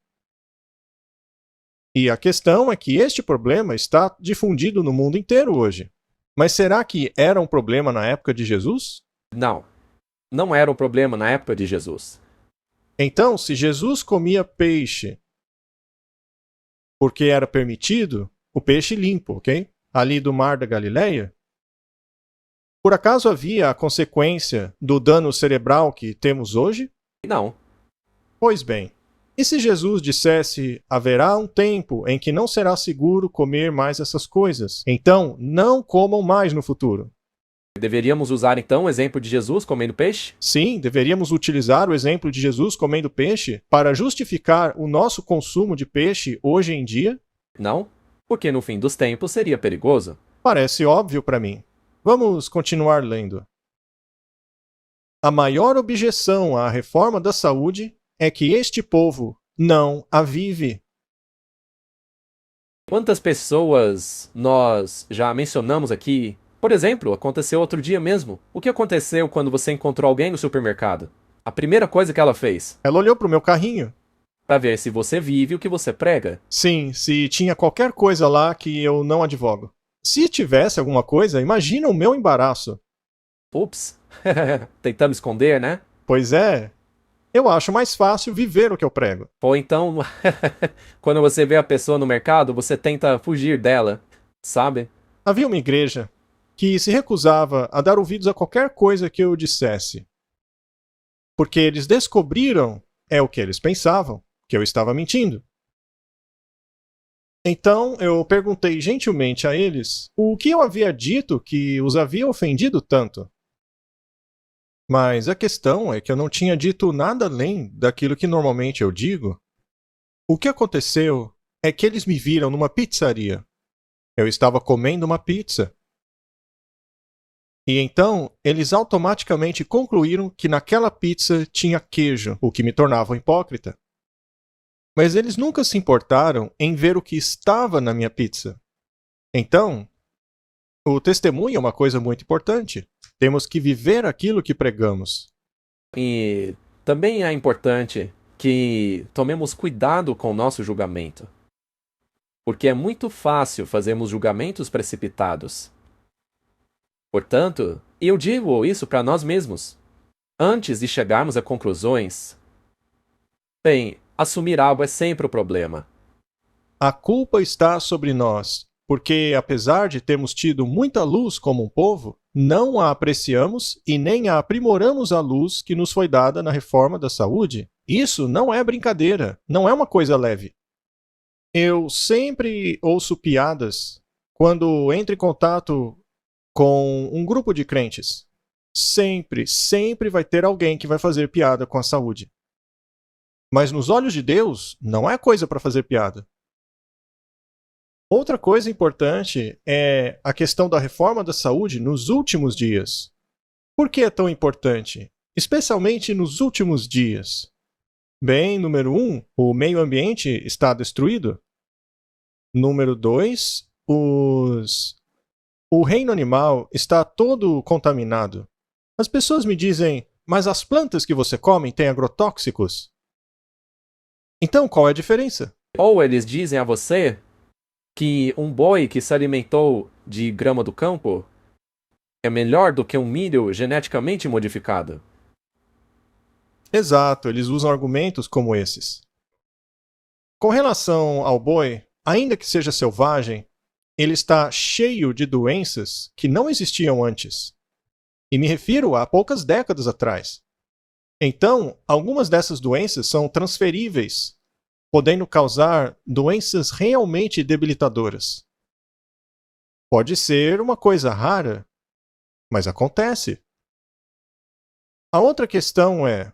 E a questão é que este problema está difundido no mundo inteiro hoje. Mas será que era um problema na época de Jesus? Não. Não era um problema na época de Jesus. Então, se Jesus comia peixe porque era permitido, o peixe limpo, ok? Ali do mar da Galileia, por acaso havia a consequência do dano cerebral que temos hoje? Não. Pois bem, e se Jesus dissesse: haverá um tempo em que não será seguro comer mais essas coisas, então não comam mais no futuro? Deveríamos usar então o exemplo de Jesus comendo peixe? Sim, deveríamos utilizar o exemplo de Jesus comendo peixe para justificar o nosso consumo de peixe hoje em dia? Não, porque no fim dos tempos seria perigoso. Parece óbvio para mim. Vamos continuar lendo. A maior objeção à reforma da saúde é que este povo não a vive. Quantas pessoas nós já mencionamos aqui? Por exemplo, aconteceu outro dia mesmo. O que aconteceu quando você encontrou alguém no supermercado? A primeira coisa que ela fez? Ela olhou para o meu carrinho. Para ver se você vive o que você prega. Sim, se tinha qualquer coisa lá que eu não advogo. Se tivesse alguma coisa, imagina o meu embaraço. Ups. Tentando esconder, né? Pois é. Eu acho mais fácil viver o que eu prego. Ou então, quando você vê a pessoa no mercado, você tenta fugir dela, sabe? Havia uma igreja que se recusava a dar ouvidos a qualquer coisa que eu dissesse. Porque eles descobriram, é o que eles pensavam, que eu estava mentindo. Então eu perguntei gentilmente a eles o que eu havia dito que os havia ofendido tanto. Mas a questão é que eu não tinha dito nada além daquilo que normalmente eu digo. O que aconteceu é que eles me viram numa pizzaria. Eu estava comendo uma pizza. E então, eles automaticamente concluíram que naquela pizza tinha queijo, o que me tornava um hipócrita. Mas eles nunca se importaram em ver o que estava na minha pizza. Então, o testemunho é uma coisa muito importante. Temos que viver aquilo que pregamos. E também é importante que tomemos cuidado com o nosso julgamento. Porque é muito fácil fazermos julgamentos precipitados. Portanto, eu digo isso para nós mesmos. Antes de chegarmos a conclusões, bem, assumir algo é sempre o problema. A culpa está sobre nós, porque apesar de termos tido muita luz como um povo, não a apreciamos e nem a aprimoramos a luz que nos foi dada na reforma da saúde. Isso não é brincadeira, não é uma coisa leve. Eu sempre ouço piadas quando entro em contato com um grupo de crentes. Sempre vai ter alguém que vai fazer piada com a saúde. Mas nos olhos de Deus, não é coisa para fazer piada. Outra coisa importante é a questão da reforma da saúde nos últimos dias. Por que é tão importante? Especialmente nos últimos dias. Bem, número 1, o meio ambiente está destruído. Número 2, o reino animal está todo contaminado. As pessoas me dizem, mas as plantas que você come têm agrotóxicos. Então, qual é a diferença? Ou eles dizem a você que um boi que se alimentou de grama do campo é melhor do que um milho geneticamente modificado. Exato, eles usam argumentos como esses. Com relação ao boi, ainda que seja selvagem, ele está cheio de doenças que não existiam antes. E me refiro a poucas décadas atrás. Então, algumas dessas doenças são transferíveis, podendo causar doenças realmente debilitadoras. Pode ser uma coisa rara, mas acontece. A outra questão é: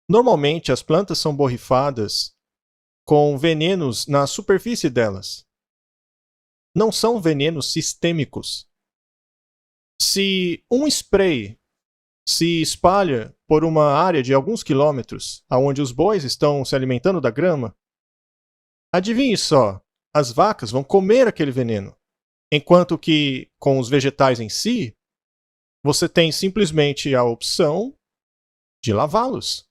normalmente as plantas são borrifadas com venenos na superfície delas. Não são venenos sistêmicos. Se um spray se espalha por uma área de alguns quilômetros, onde os bois estão se alimentando da grama, adivinhe só, as vacas vão comer aquele veneno, enquanto que com os vegetais em si, você tem simplesmente a opção de lavá-los.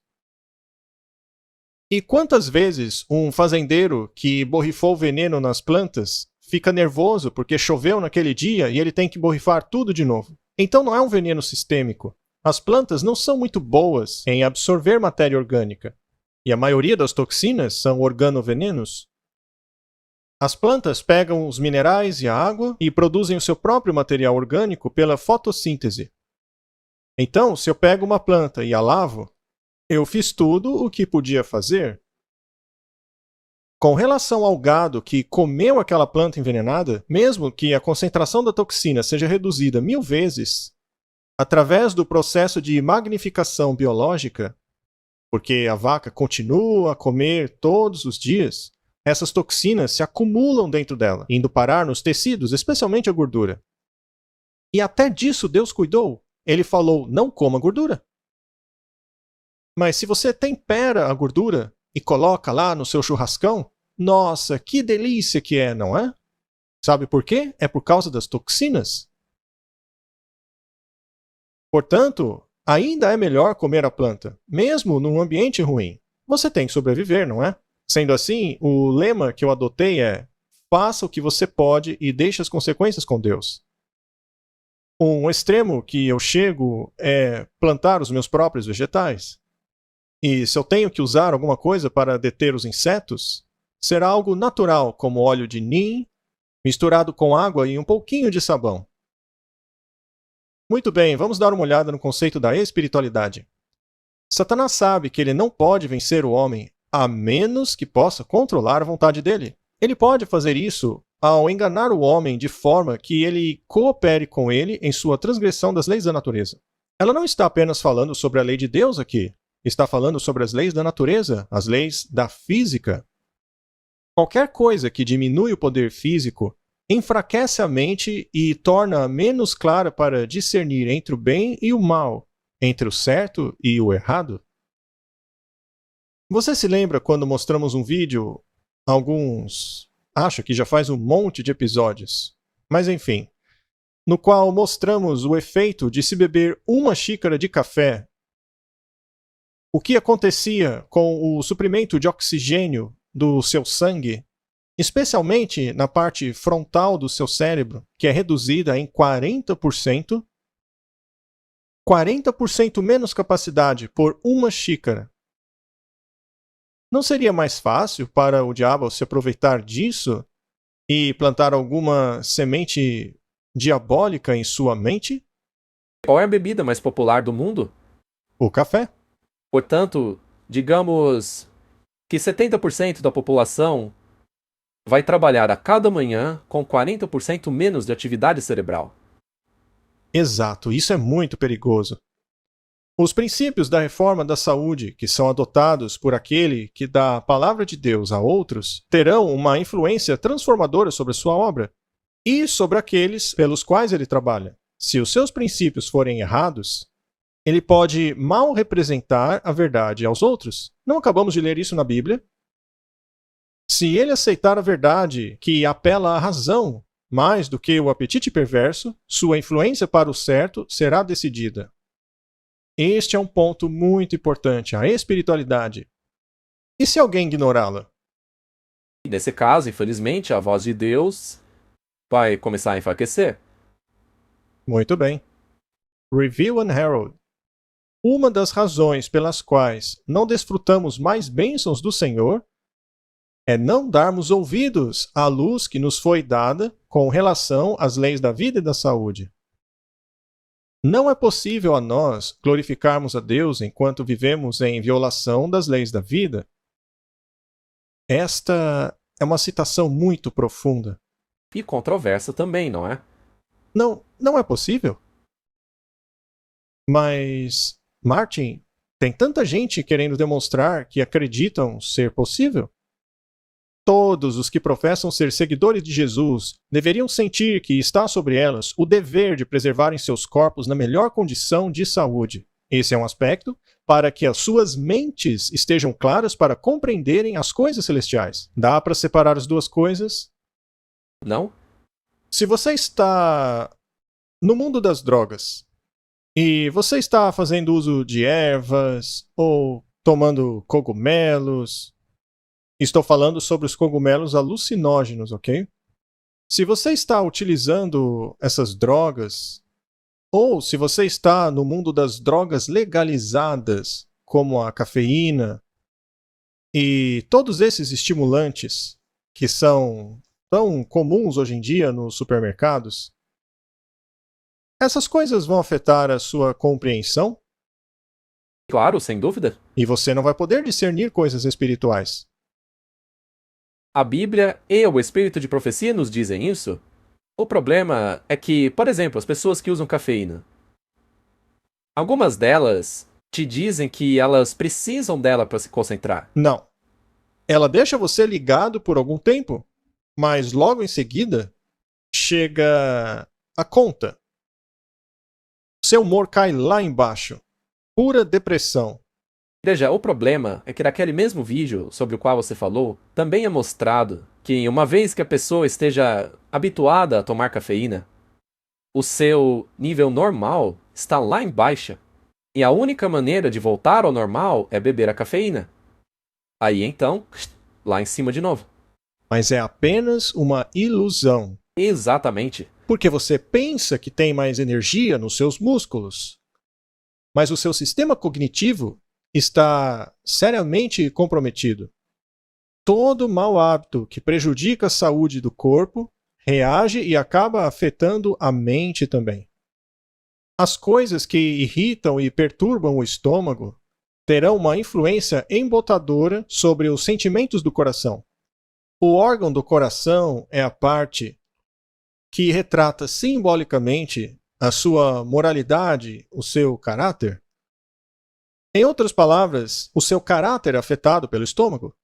E quantas vezes um fazendeiro que borrifou veneno nas plantas fica nervoso porque choveu naquele dia e ele tem que borrifar tudo de novo? Então não é um veneno sistêmico. As plantas não são muito boas em absorver matéria orgânica, e a maioria das toxinas são organovenenos. As plantas pegam os minerais e a água e produzem o seu próprio material orgânico pela fotossíntese. Então, se eu pego uma planta e a lavo, eu fiz tudo o que podia fazer. Com relação ao gado que comeu aquela planta envenenada, mesmo que a concentração da toxina seja reduzida 1000 vezes, através do processo de magnificação biológica, porque a vaca continua a comer todos os dias, essas toxinas se acumulam dentro dela, indo parar nos tecidos, especialmente a gordura. E até disso Deus cuidou. Ele falou, não coma gordura. Mas se você tempera a gordura e coloca lá no seu churrascão, nossa, que delícia que é, não é? Sabe por quê? É por causa das toxinas. Portanto, ainda é melhor comer a planta, mesmo num ambiente ruim. Você tem que sobreviver, não é? Sendo assim, o lema que eu adotei é: faça o que você pode e deixe as consequências com Deus. Um extremo que eu chego é plantar os meus próprios vegetais. E se eu tenho que usar alguma coisa para deter os insetos, será algo natural, como óleo de neem, misturado com água e um pouquinho de sabão. Muito bem, vamos dar uma olhada no conceito da espiritualidade. Satanás sabe que ele não pode vencer o homem a menos que possa controlar a vontade dele. Ele pode fazer isso ao enganar o homem de forma que ele coopere com ele em sua transgressão das leis da natureza. Ela não está apenas falando sobre a lei de Deus aqui. Está falando sobre as leis da natureza, as leis da física. Qualquer coisa que diminui o poder físico enfraquece a mente e torna menos clara para discernir entre o bem e o mal, entre o certo e o errado. Você se lembra quando mostramos um vídeo, acho que já faz um monte de episódios, mas enfim, no qual mostramos o efeito de se beber uma xícara de café, o que acontecia com o suprimento de oxigênio do seu sangue, especialmente na parte frontal do seu cérebro, que é reduzida em 40%, 40% menos capacidade por uma xícara. Não seria mais fácil para o diabo se aproveitar disso e plantar alguma semente diabólica em sua mente? Qual é a bebida mais popular do mundo? O café. Portanto, digamos que 70% da população vai trabalhar a cada manhã com 40% menos de atividade cerebral. Exato, isso é muito perigoso. Os princípios da reforma da saúde, que são adotados por aquele que dá a palavra de Deus a outros, terão uma influência transformadora sobre a sua obra e sobre aqueles pelos quais ele trabalha. Se os seus princípios forem errados, ele pode mal representar a verdade aos outros. Não acabamos de ler isso na Bíblia? Se ele aceitar a verdade que apela à razão mais do que o apetite perverso, sua influência para o certo será decidida. Este é um ponto muito importante, a espiritualidade. E se alguém ignorá-la? E nesse caso, infelizmente, a voz de Deus vai começar a enfraquecer. Muito bem. Review and Herald. Uma das razões pelas quais não desfrutamos mais bênçãos do Senhor é não darmos ouvidos à luz que nos foi dada com relação às leis da vida e da saúde. Não é possível a nós glorificarmos a Deus enquanto vivemos em violação das leis da vida. Esta é uma citação muito profunda. E controversa também, não é? Não é possível. Mas, Martin, tem tanta gente querendo demonstrar que acreditam ser possível. Todos os que professam ser seguidores de Jesus deveriam sentir que está sobre elas o dever de preservarem seus corpos na melhor condição de saúde. Esse é um aspecto para que as suas mentes estejam claras para compreenderem as coisas celestiais. Dá para separar as duas coisas? Não? Se você está no mundo das drogas e você está fazendo uso de ervas ou tomando cogumelos, estou falando sobre os cogumelos alucinógenos, ok? Se você está utilizando essas drogas, ou se você está no mundo das drogas legalizadas, como a cafeína, e todos esses estimulantes que são tão comuns hoje em dia nos supermercados, essas coisas vão afetar a sua compreensão? Claro, sem dúvida. E você não vai poder discernir coisas espirituais. A Bíblia e o Espírito de Profecia nos dizem isso. O problema é que, por exemplo, as pessoas que usam cafeína, algumas delas te dizem que elas precisam dela para se concentrar. Não. Ela deixa você ligado por algum tempo, mas logo em seguida chega a conta. Seu humor cai lá embaixo. Pura depressão. Veja, o problema é que naquele mesmo vídeo sobre o qual você falou, também é mostrado que uma vez que a pessoa esteja habituada a tomar cafeína, o seu nível normal está lá embaixo. E a única maneira de voltar ao normal é beber a cafeína. Aí então, lá em cima de novo. Mas é apenas uma ilusão. Exatamente. Porque você pensa que tem mais energia nos seus músculos. Mas o seu sistema cognitivo está seriamente comprometido. Todo mau hábito que prejudica a saúde do corpo reage e acaba afetando a mente também. As coisas que irritam e perturbam o estômago terão uma influência embotadora sobre os sentimentos do coração. O órgão do coração é a parte que retrata simbolicamente a sua moralidade, o seu caráter. Em outras palavras, o seu caráter é afetado pelo estômago.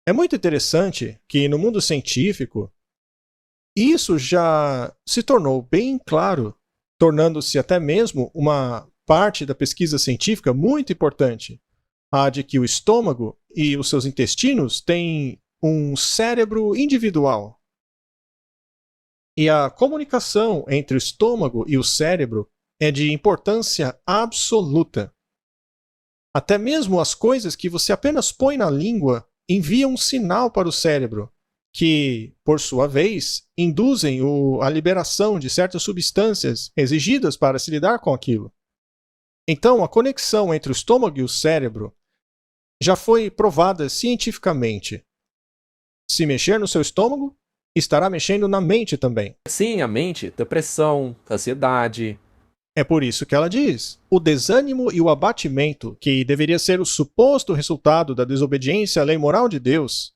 É muito interessante que no mundo científico, isso já se tornou bem claro, tornando-se até mesmo uma parte da pesquisa científica muito importante. a de que o estômago e os seus intestinos têm um cérebro individual. E a comunicação entre o estômago e o cérebro é de importância absoluta. Até mesmo as coisas que você apenas põe na língua enviam um sinal para o cérebro, que, por sua vez, induzem a liberação de certas substâncias exigidas para se lidar com aquilo. Então, a conexão entre o estômago e o cérebro já foi provada cientificamente. Se mexer no seu estômago, estará mexendo na mente também. Sim, a mente, depressão, ansiedade. É por isso que ela diz: o desânimo e o abatimento, que deveria ser o suposto resultado da desobediência à lei moral de Deus,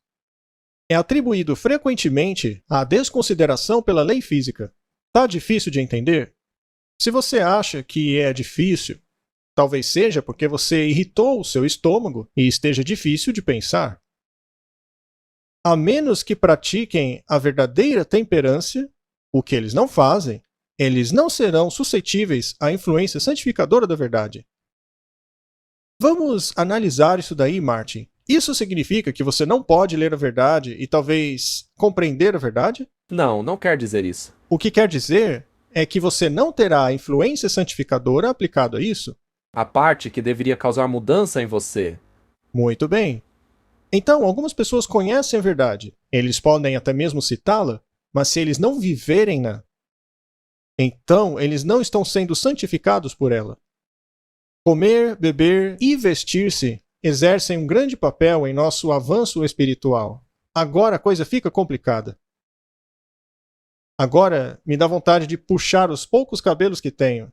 é atribuído frequentemente à desconsideração pela lei física. Tá difícil de entender? Se você acha que é difícil, talvez seja porque você irritou o seu estômago e esteja difícil de pensar. A menos que pratiquem a verdadeira temperância, o que eles não fazem, eles não serão suscetíveis à influência santificadora da verdade. Vamos analisar isso daí, Martin. Isso significa que você não pode ler a verdade e talvez compreender a verdade? Não, não quer dizer isso. O que quer dizer é que você não terá a influência santificadora aplicada a isso? A parte que deveria causar mudança em você. Muito bem. Então, algumas pessoas conhecem a verdade. Eles podem até mesmo citá-la, mas se eles não viverem-na, então eles não estão sendo santificados por ela. Comer, beber e vestir-se exercem um grande papel em nosso avanço espiritual. Agora a coisa fica complicada. Agora me dá vontade de puxar os poucos cabelos que tenho.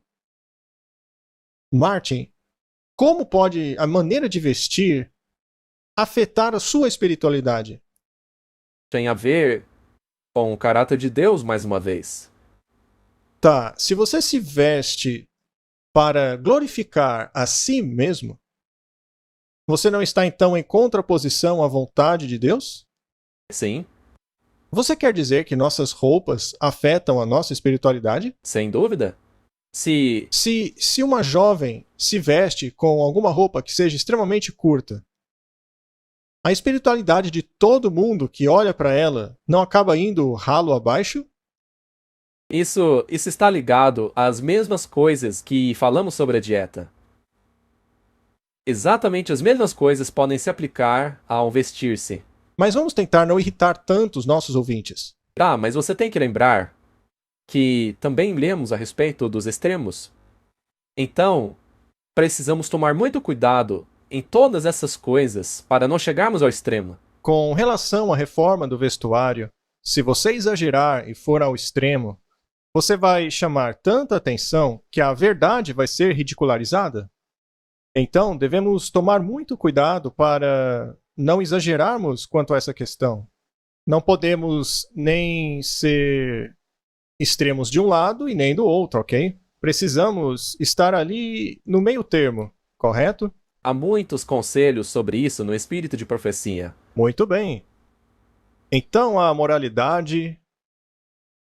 Martin, como pode a maneira de vestir afetar a sua espiritualidade? Tem a ver com o caráter de Deus, mais uma vez. Tá, se você se veste para glorificar a si mesmo, você não está então em contraposição à vontade de Deus? Sim, Você quer dizer que nossas roupas afetam a nossa espiritualidade? sem dúvida. Se Se uma jovem se veste com alguma roupa que seja extremamente curta, a espiritualidade de todo mundo que olha para ela não acaba indo ralo abaixo? isso está ligado às mesmas coisas que falamos sobre a dieta. Exatamente as mesmas coisas podem se aplicar ao vestir-se. Mas vamos tentar não irritar tanto os nossos ouvintes. Ah, mas você tem que lembrar que também lemos a respeito dos extremos. Então, precisamos tomar muito cuidado em todas essas coisas para não chegarmos ao extremo. Com relação à reforma do vestuário, se você exagerar e for ao extremo, você vai chamar tanta atenção que a verdade vai ser ridicularizada? Então, devemos tomar muito cuidado para não exagerarmos quanto a essa questão. Não podemos nem ser extremos de um lado e nem do outro, ok? Precisamos estar ali no meio termo, correto? Há muitos conselhos sobre isso no Espírito de Profecia. Muito bem. Então a moralidade,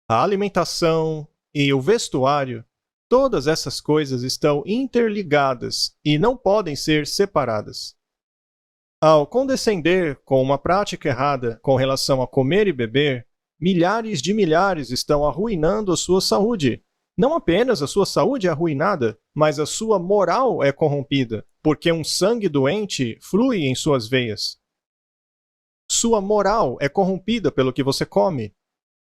a alimentação e o vestuário, todas essas coisas estão interligadas e não podem ser separadas. Ao condescender com uma prática errada com relação a comer e beber, milhares de milhares estão arruinando a sua saúde. Não apenas a sua saúde é arruinada, mas a sua moral é corrompida, porque um sangue doente flui em suas veias. Sua moral é corrompida pelo que você come.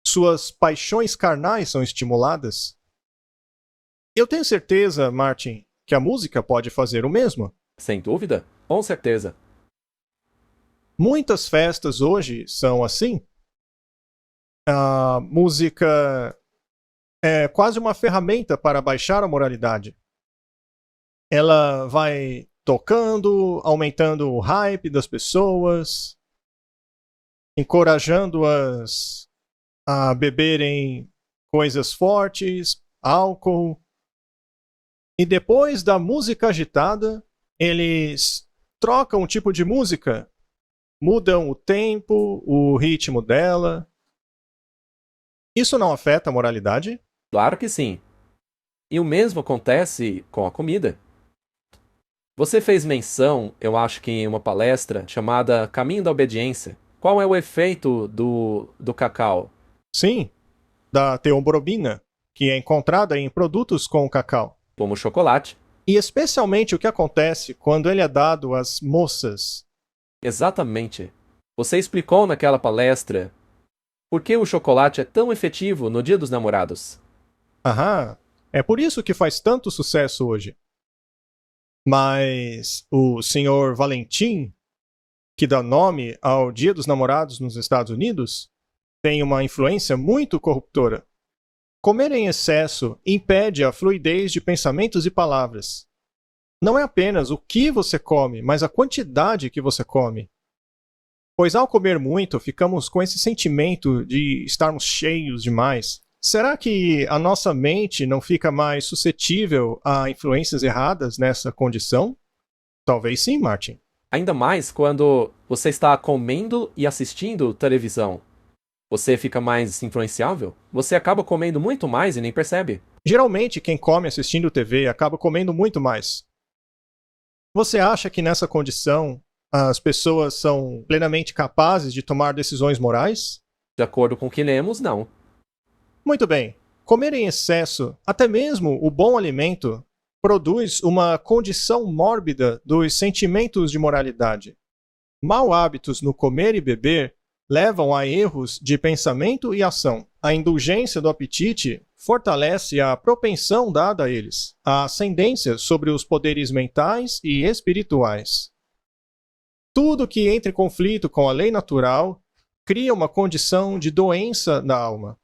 Suas paixões carnais são estimuladas. Eu tenho certeza, Martin, que a música pode fazer o mesmo. Sem dúvida, com certeza. Muitas festas hoje são assim. A música é quase uma ferramenta para baixar a moralidade. Ela vai tocando, aumentando o hype das pessoas, encorajando-as a beberem coisas fortes, álcool. E depois da música agitada, eles trocam o tipo de música, mudam o tempo, o ritmo dela. Isso não afeta a moralidade? Claro que sim. E o mesmo acontece com a comida. Você fez menção, eu acho que em uma palestra, chamada Caminho da Obediência. Qual é o efeito do cacau? Sim, da teobromina, que é encontrada em produtos com cacau. Como chocolate. E especialmente o que acontece quando ele é dado às moças. Exatamente. Você explicou naquela palestra por que o chocolate é tão efetivo no Dia dos Namorados. Aham, é por isso que faz tanto sucesso hoje. Mas o Sr. Valentim, que dá nome ao Dia dos Namorados nos Estados Unidos, tem uma influência muito corruptora. Comer em excesso impede a fluidez de pensamentos e palavras. Não é apenas o que você come, mas a quantidade que você come. Pois ao comer muito, ficamos com esse sentimento de estarmos cheios demais. Será que a nossa mente não fica mais suscetível a influências erradas nessa condição? Talvez sim, Martin. Ainda mais quando você está comendo e assistindo televisão. Você fica mais influenciável? Você acaba comendo muito mais e nem percebe. Geralmente, quem come assistindo TV acaba comendo muito mais. Você acha que nessa condição as pessoas são plenamente capazes de tomar decisões morais? De acordo com o que lemos, não. Muito bem. Comer em excesso, até mesmo o bom alimento, produz uma condição mórbida dos sentimentos de moralidade. Mau hábitos no comer e beber levam a erros de pensamento e ação. A indulgência do apetite fortalece a propensão dada a eles, a ascendência sobre os poderes mentais e espirituais. Tudo que entra em conflito com a lei natural cria uma condição de doença na alma.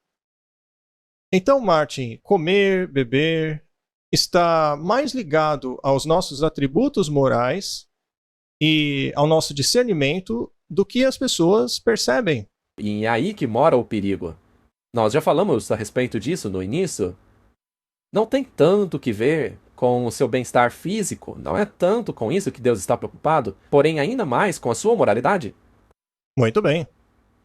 Então, Martin, comer, beber, está mais ligado aos nossos atributos morais e ao nosso discernimento do que as pessoas percebem. E é aí que mora o perigo. Nós já falamos a respeito disso no início. Não tem tanto que ver com o seu bem-estar físico, não é tanto com isso que Deus está preocupado, porém ainda mais com a sua moralidade. Muito bem.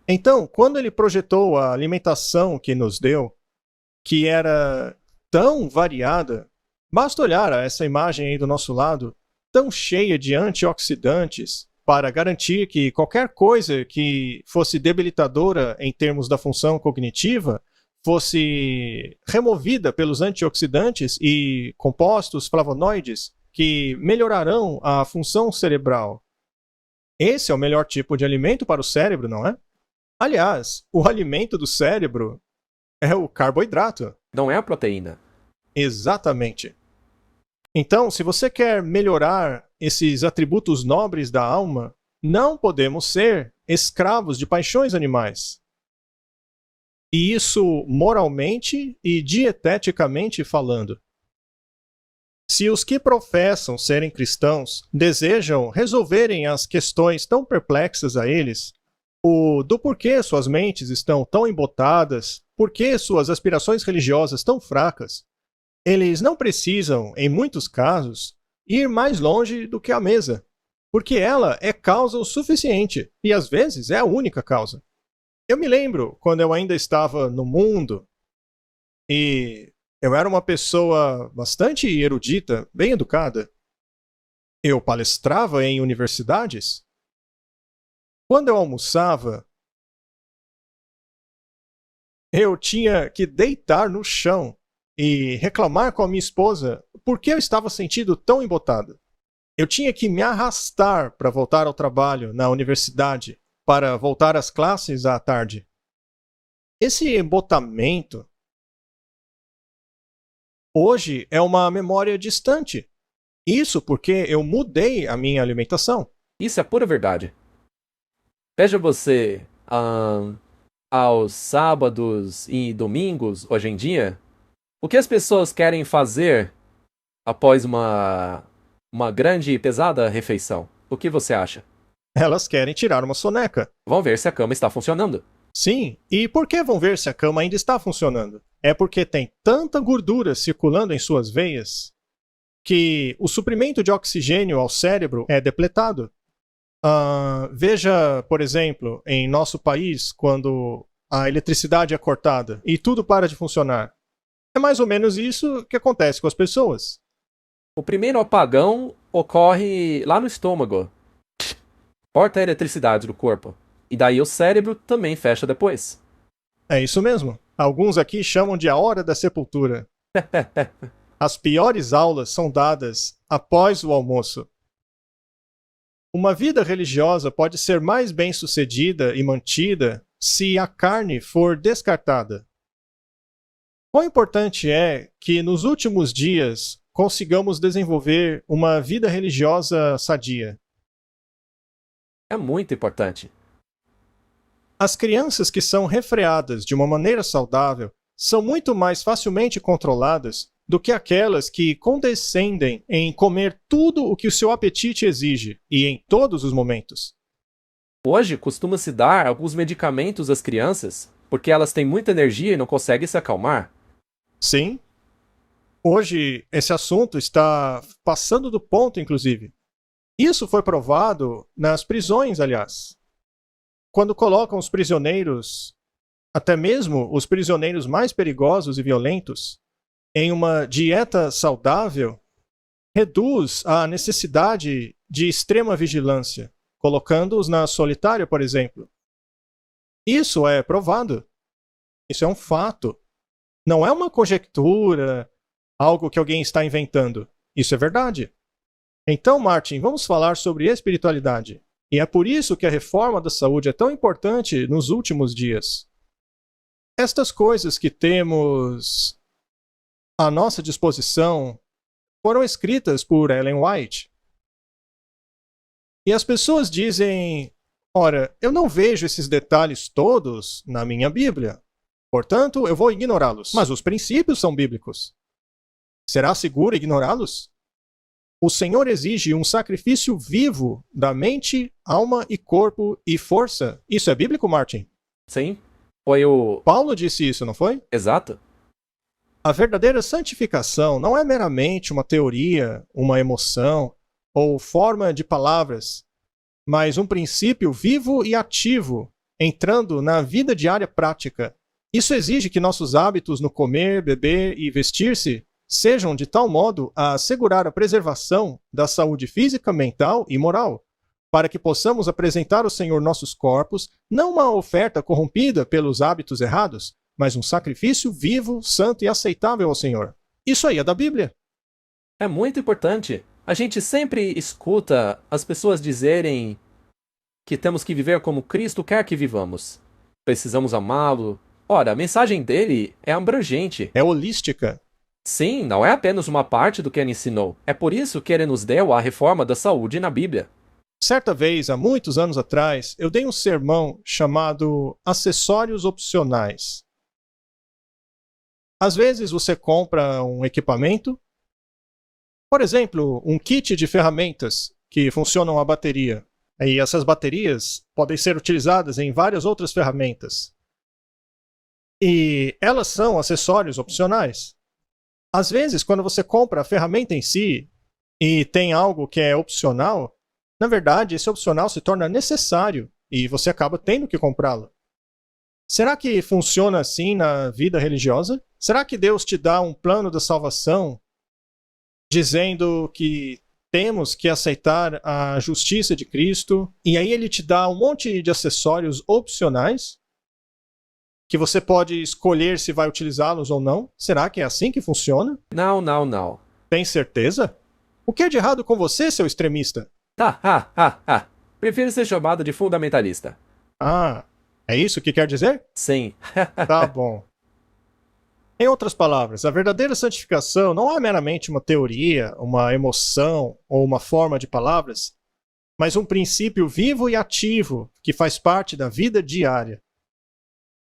Então, quando ele projetou a alimentação que nos deu, que era tão variada, basta olhar a essa imagem aí do nosso lado, tão cheia de antioxidantes, para garantir que qualquer coisa que fosse debilitadora em termos da função cognitiva fosse removida pelos antioxidantes e compostos flavonoides que melhorarão a função cerebral. Esse é o melhor tipo de alimento para o cérebro, não é? Aliás, o alimento do cérebro é o carboidrato. Não é a proteína. Exatamente. Então, se você quer melhorar esses atributos nobres da alma, não podemos ser escravos de paixões animais. E isso moralmente e dieteticamente falando. Se os que professam serem cristãos desejam resolverem as questões tão perplexas a eles, do porquê suas mentes estão tão embotadas, por que suas aspirações religiosas tão fracas, eles não precisam, em muitos casos, ir mais longe do que a mesa, porque ela é causa o suficiente, e às vezes é a única causa. Eu me lembro quando eu ainda estava no mundo, e eu era uma pessoa bastante erudita, bem educada. Eu palestrava em universidades. Quando eu almoçava, eu tinha que deitar no chão e reclamar com a minha esposa por que eu estava sentindo tão embotado. Eu tinha que me arrastar para voltar ao trabalho na universidade, para voltar às classes à tarde. Esse embotamento hoje é uma memória distante. Isso porque eu mudei a minha alimentação. Isso é pura verdade. Veja você, aos sábados e domingos, hoje em dia, o que as pessoas querem fazer após uma grande e pesada refeição? O que você acha? Elas querem tirar uma soneca. Vão ver se a cama está funcionando. Sim, e por que vão ver se a cama ainda está funcionando? É porque tem tanta gordura circulando em suas veias que o suprimento de oxigênio ao cérebro é depletado. Veja, por exemplo, em nosso país, quando a eletricidade é cortada e tudo para de funcionar. É mais ou menos isso que acontece com as pessoas. O primeiro apagão ocorre lá no estômago. Corta a eletricidade do corpo. E daí o cérebro também fecha depois. É isso mesmo. Alguns aqui chamam de a hora da sepultura. As piores aulas são dadas após o almoço. Uma vida religiosa pode ser mais bem-sucedida e mantida se a carne for descartada. Quão importante é que nos últimos dias consigamos desenvolver uma vida religiosa sadia? É muito importante. As crianças que são refreadas de uma maneira saudável são muito mais facilmente controladas do que aquelas que condescendem em comer tudo o que o seu apetite exige e em todos os momentos. Hoje costuma-se dar alguns medicamentos às crianças porque elas têm muita energia e não conseguem se acalmar. Sim, hoje esse assunto está passando do ponto, inclusive. Isso foi provado nas prisões, aliás. Quando colocam os prisioneiros, até mesmo os prisioneiros mais perigosos e violentos, em uma dieta saudável, reduz a necessidade de extrema vigilância, colocando-os na solitária, por exemplo. Isso é provado. Isso é um fato. Não é uma conjectura, algo que alguém está inventando. Isso é verdade. Então, Martin, vamos falar sobre espiritualidade. E é por isso que a reforma da saúde é tão importante nos últimos dias. Estas coisas que temos à nossa disposição foram escritas por Ellen White. E as pessoas dizem: ora, eu não vejo esses detalhes todos na minha Bíblia. Portanto, eu vou ignorá-los. Mas os princípios são bíblicos. Será seguro ignorá-los? O Senhor exige um sacrifício vivo da mente, alma e corpo e força. Isso é bíblico, Martin? Sim, foi o... Paulo disse isso, não foi? Exato. A verdadeira santificação não é meramente uma teoria, uma emoção ou forma de palavras, mas um princípio vivo e ativo, entrando na vida diária prática. Isso exige que nossos hábitos no comer, beber e vestir-se sejam de tal modo a assegurar a preservação da saúde física, mental e moral, para que possamos apresentar ao Senhor nossos corpos, não uma oferta corrompida pelos hábitos errados, mas um sacrifício vivo, santo e aceitável ao Senhor. Isso aí é da Bíblia. É muito importante. A gente sempre escuta as pessoas dizerem que temos que viver como Cristo quer que vivamos. Precisamos amá-lo. Ora, a mensagem dele é abrangente. É holística. Sim, não é apenas uma parte do que ele ensinou. É por isso que ele nos deu a reforma da saúde na Bíblia. Certa vez, há muitos anos atrás, eu dei um sermão chamado Acessórios Opcionais. Às vezes você compra um equipamento, por exemplo, um kit de ferramentas que funcionam a bateria. E essas baterias podem ser utilizadas em várias outras ferramentas. E elas são acessórios opcionais. Às vezes, quando você compra a ferramenta em si e tem algo que é opcional, na verdade, esse opcional se torna necessário e você acaba tendo que comprá-lo. Será que funciona assim na vida religiosa? Será que Deus te dá um plano da salvação dizendo que temos que aceitar a justiça de Cristo e aí ele te dá um monte de acessórios opcionais que você pode escolher se vai utilizá-los ou não? Será que é assim que funciona? Não. Tem certeza? O que é de errado com você, seu extremista? Prefiro ser chamado de fundamentalista. Ah, é isso que quer dizer? Sim. Tá bom. Em outras palavras, a verdadeira santificação não é meramente uma teoria, uma emoção ou uma forma de palavras, mas um princípio vivo e ativo que faz parte da vida diária.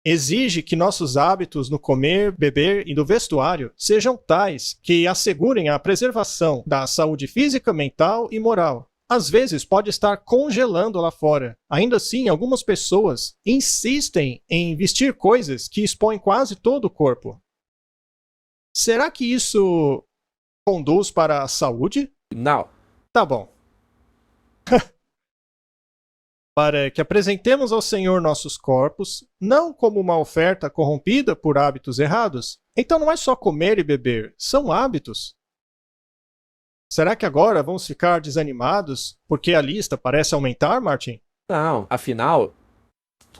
Exige que nossos hábitos no comer, beber e no vestuário sejam tais que assegurem a preservação da saúde física, mental e moral. Às vezes pode estar congelando lá fora. Ainda assim, algumas pessoas insistem em vestir coisas que expõem quase todo o corpo. Será que isso conduz para a saúde? Não. Tá bom. Para que apresentemos ao Senhor nossos corpos, não como uma oferta corrompida por hábitos errados. Então não é só comer e beber, são hábitos. Será que agora vamos ficar desanimados porque a lista parece aumentar, Martin? Não, afinal,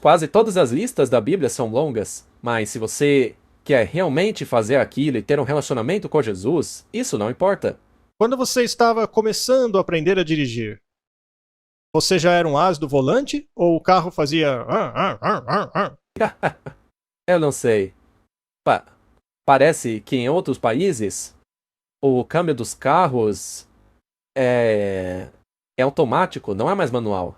quase todas as listas da Bíblia são longas, mas se você quer realmente fazer aquilo e ter um relacionamento com Jesus, isso não importa. Quando você estava começando a aprender a dirigir, você já era um as do volante ou o carro fazia... Eu não sei. Parece que em outros países o câmbio dos carros é automático, não é mais manual.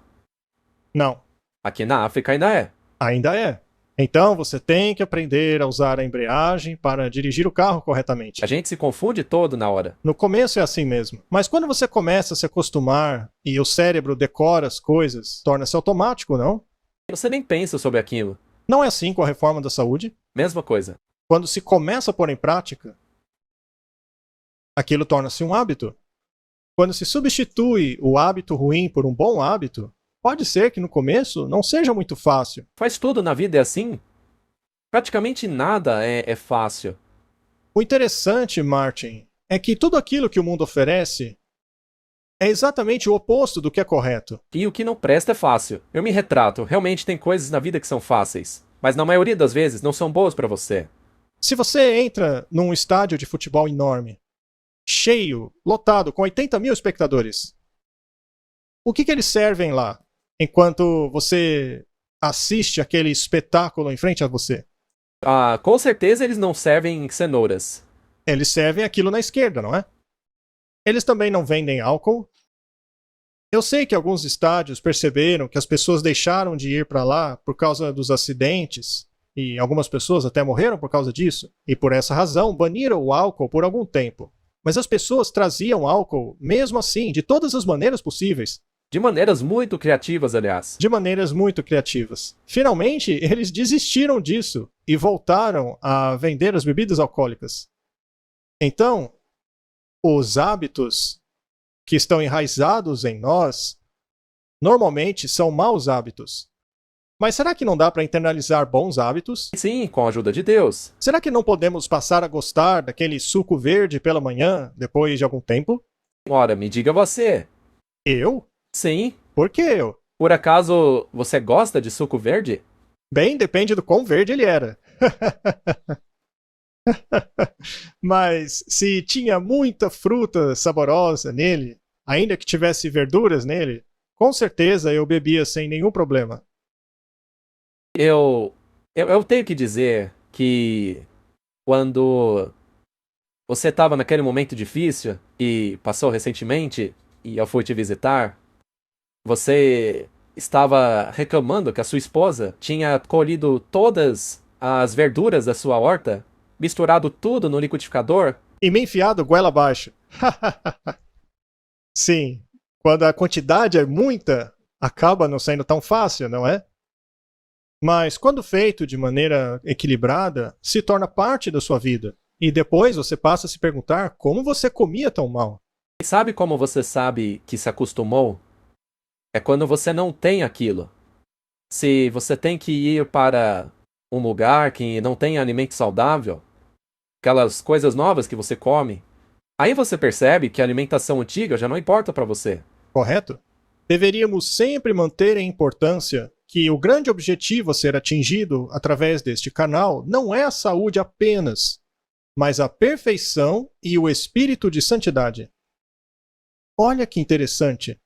Não, Aqui na África ainda é. ainda é. Então você tem que aprender a usar a embreagem para dirigir o carro corretamente. A gente se confunde todo na hora. No começo é assim mesmo. Mas quando você começa a se acostumar e o cérebro decora as coisas, torna-se automático, não? Você nem pensa sobre aquilo. Não é assim com a reforma da saúde? Mesma coisa. Quando se começa a pôr em prática, aquilo torna-se um hábito. Quando se substitui o hábito ruim por um bom hábito, pode ser que no começo não seja muito fácil. Faz tudo na vida é assim? Praticamente nada é fácil. O interessante, Martin, é que tudo aquilo que o mundo oferece é exatamente o oposto do que é correto. E o que não presta é fácil. Eu me retrato, realmente tem coisas na vida que são fáceis. Mas na maioria das vezes não são boas pra você. Se você entra num estádio de futebol enorme, cheio, lotado, com 80 mil espectadores, o que eles servem lá enquanto você assiste aquele espetáculo em frente a você? Com certeza eles não servem cenouras. Eles servem aquilo na esquerda, não é? Eles também não vendem álcool. Eu sei que alguns estádios perceberam que as pessoas deixaram de ir para lá por causa dos acidentes, e algumas pessoas até morreram por causa disso, e por essa razão baniram o álcool por algum tempo. Mas as pessoas traziam álcool mesmo assim, de todas as maneiras possíveis. De maneiras muito criativas, aliás. De maneiras muito criativas. Finalmente, eles desistiram disso e voltaram a vender as bebidas alcoólicas. Então, os hábitos que estão enraizados em nós normalmente são maus hábitos. Mas será que não dá para internalizar bons hábitos? Sim, com a ajuda de Deus. Será que não podemos passar a gostar daquele suco verde pela manhã depois de algum tempo? Ora, me diga você. Eu? Sim. Por que eu? Por acaso você gosta de suco verde? Bem, depende do quão verde ele era. Mas se tinha muita fruta saborosa nele, ainda que tivesse verduras nele, com certeza eu bebia sem nenhum problema. Eu tenho que dizer que quando você estava naquele momento difícil e passou recentemente e eu fui te visitar, você estava reclamando que a sua esposa tinha colhido todas as verduras da sua horta, misturado tudo no liquidificador. E me enfiado goela abaixo. Sim, quando a quantidade é muita, acaba não sendo tão fácil, não é? Mas quando feito de maneira equilibrada, se torna parte da sua vida. E depois você passa a se perguntar como você comia tão mal. E sabe como você sabe que se acostumou? É quando você não tem aquilo. Se você tem que ir para um lugar que não tem alimento saudável, aquelas coisas novas que você come, aí você percebe que a alimentação antiga já não importa para você. Correto? Deveríamos sempre manter em importância que o grande objetivo a ser atingido através deste canal não é a saúde apenas, mas a perfeição e o espírito de santidade. Olha que interessante.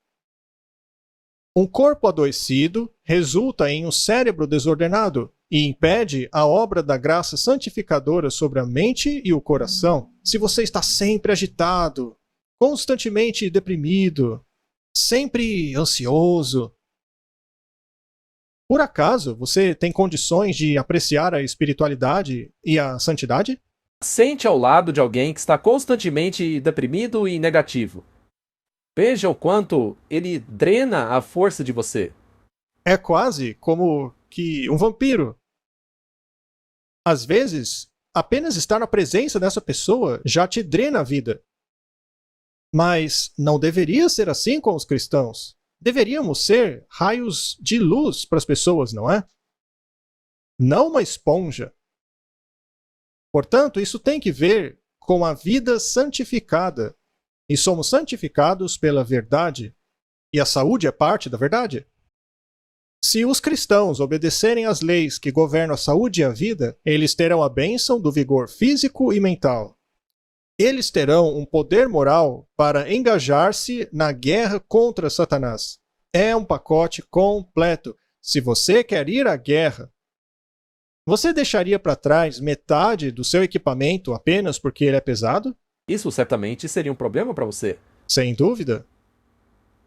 Um corpo adoecido resulta em um cérebro desordenado e impede a obra da graça santificadora sobre a mente e o coração. Se você está sempre agitado, constantemente deprimido, sempre ansioso, por acaso você tem condições de apreciar a espiritualidade e a santidade? Sente ao lado de alguém que está constantemente deprimido e negativo. Veja o quanto ele drena a força de você. É quase como que um vampiro. Às vezes, apenas estar na presença dessa pessoa já te drena a vida. Mas não deveria ser assim com os cristãos. Deveríamos ser raios de luz para as pessoas, não é? Não uma esponja. Portanto, isso tem que ver com a vida santificada e somos santificados pela verdade. E a saúde é parte da verdade. Se os cristãos obedecerem às leis que governam a saúde e a vida, eles terão a bênção do vigor físico e mental. Eles terão um poder moral para engajar-se na guerra contra Satanás. É um pacote completo. Se você quer ir à guerra, você deixaria para trás metade do seu equipamento apenas porque ele é pesado? Isso certamente seria um problema para você. Sem dúvida.